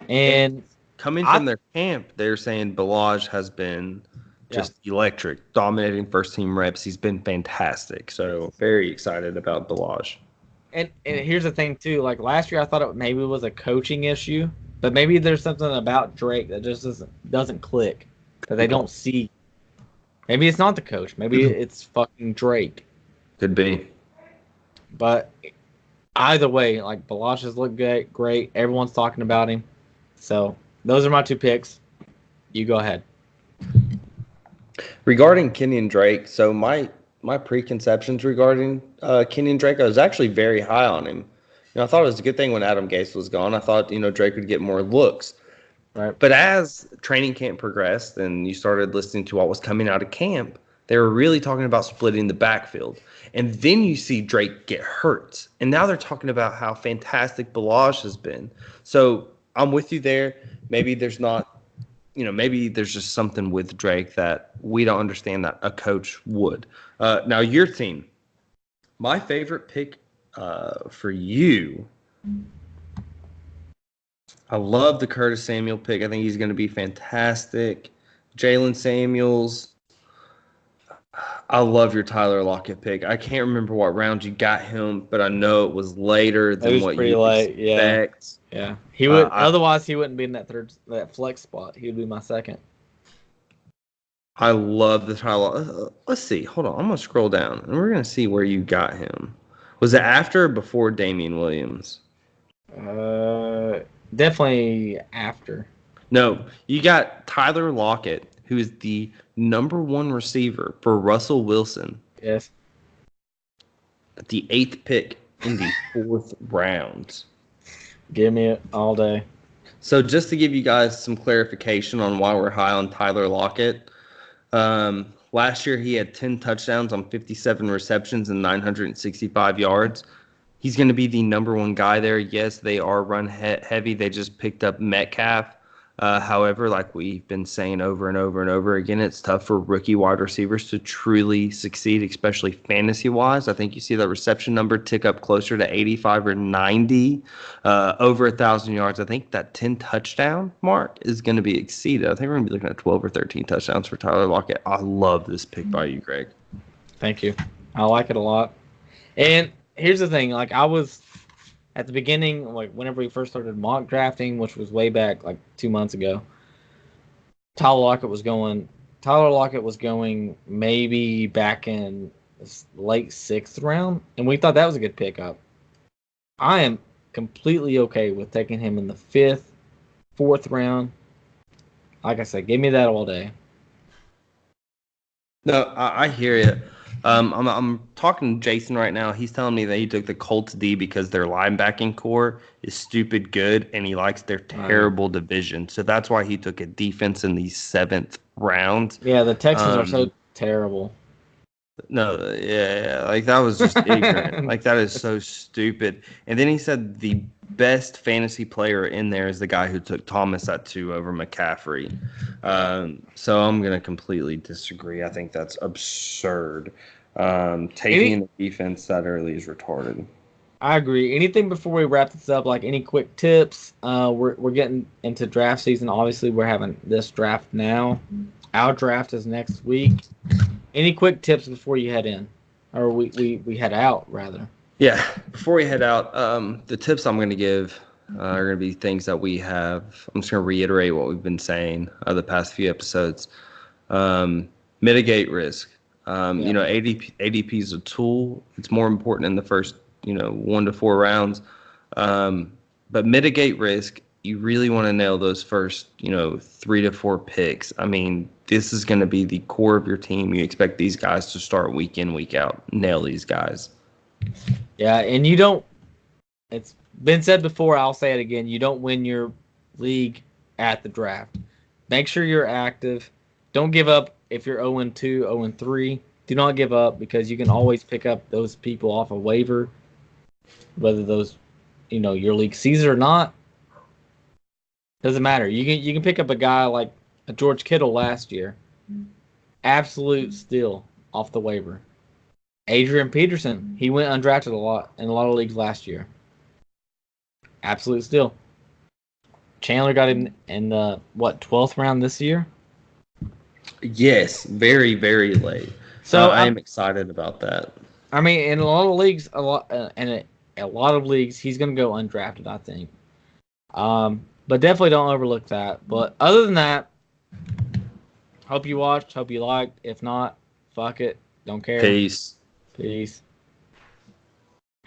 A: And
B: coming from their camp, they're saying Balaj has been just electric, dominating first team reps. He's been fantastic. So very excited about Balaj.
A: And here's the thing too, like last year I thought it maybe was a coaching issue, but maybe there's something about Drake that just doesn't click, that they don't see. Maybe it's not the coach. Maybe it's fucking Drake.
B: Could be.
A: But either way, like Balaj has looked great. Everyone's talking about him. So those are my two picks. You go ahead.
B: Regarding Kenyon Drake, so my preconceptions regarding Kenyon Drake, I was actually very high on him. I thought it was a good thing when Adam Gase was gone. I thought, Drake would get more looks.
A: Right.
B: But as training camp progressed and you started listening to what was coming out of camp, they were really talking about splitting the backfield. And then you see Drake get hurt. And now they're talking about how fantastic Balaj has been. So I'm with you there. Maybe there's not, maybe there's just something with Drake that we don't understand that a coach would. Now, your team. My favorite pick for you, I love the Curtis Samuel pick. I think he's going to be fantastic. Jalen Samuels. I love your Tyler Lockett pick. I can't remember what round you got him, but I know it was later than what you expect.
A: Yeah. He would otherwise he wouldn't be in that flex spot. He would be my second.
B: I love the Tyler. Let's see. Hold on. I'm going to scroll down, and we're going to see where you got him. Was it after or before Damian Williams?
A: Definitely after.
B: No, you got Tyler Lockett, who is the number one receiver for Russell Wilson.
A: Yes.
B: The 8th pick in the 4th round.
A: Give me it all day.
B: So just to give you guys some clarification on why we're high on Tyler Lockett, last year he had 10 touchdowns on 57 receptions and 965 yards. He's going to be the number one guy there. Yes, they are run heavy. They just picked up Metcalf. However, like we've been saying over and over and over again, it's tough for rookie wide receivers to truly succeed, especially fantasy-wise. I think you see that reception number tick up closer to 85 or 90, over 1,000 yards. I think that 10 touchdown mark is going to be exceeded. I think we're going to be looking at 12 or 13 touchdowns for Tyler Lockett. I love this pick by you, Greg.
A: Thank you. I like it a lot. And here's the thing. Like I was at the beginning, like whenever we first started mock drafting, which was way back like 2 months ago, Tyler Lockett was going maybe back in late 6th round, and we thought that was a good pickup. I am completely okay with taking him in the 5th, 4th round. Like I said, give me that all day.
B: No, I hear you. I'm talking to Jason right now. He's telling me that he took the Colts D because their linebacking core is stupid good, and he likes their terrible division. So that's why he took a defense in the 7th round.
A: Yeah, the Texans are so terrible.
B: No, yeah, like that was just ignorant. Like that is so stupid. And then he said the best fantasy player in there is the guy who took Thomas at 2 over McCaffrey. So I'm gonna completely disagree. I think that's absurd. Taking the defense that early is retarded.
A: I agree. Anything before we wrap this up? Like any quick tips? We're getting into draft season. Obviously, we're having this draft now. Our draft is next week. Any quick tips before you head in, or we head out rather?
B: Yeah, before we head out, the tips I'm going to give are going to be things that we have. I'm just going to reiterate what we've been saying the past few episodes. Mitigate risk. ADP is a tool. It's more important in the first 1 to 4 rounds. But mitigate risk. You really want to nail those first 3 to 4 picks. I mean, this is going to be the core of your team. You expect these guys to start week in, week out. Nail these guys.
A: Yeah, and you don't. It's been said before. I'll say it again. You don't win your league at the draft. Make sure you're active. Don't give up if you're 0-2, 0-3, do not give up because you can always pick up those people off a waiver, whether those, your league sees it or not. Doesn't matter. You can pick up a guy like a George Kittle last year, absolute steal off the waiver. Adrian Peterson, he went undrafted a lot in a lot of leagues last year. Absolute steal. Chandler got him in the 12th round this year.
B: Yes, very, very late. So I am excited about that.
A: I mean, in a lot of leagues, a lot of leagues, he's going to go undrafted, I think. But definitely don't overlook that. But other than that, hope you watched. Hope you liked. If not, fuck it. Don't care.
B: Peace.
A: Peace.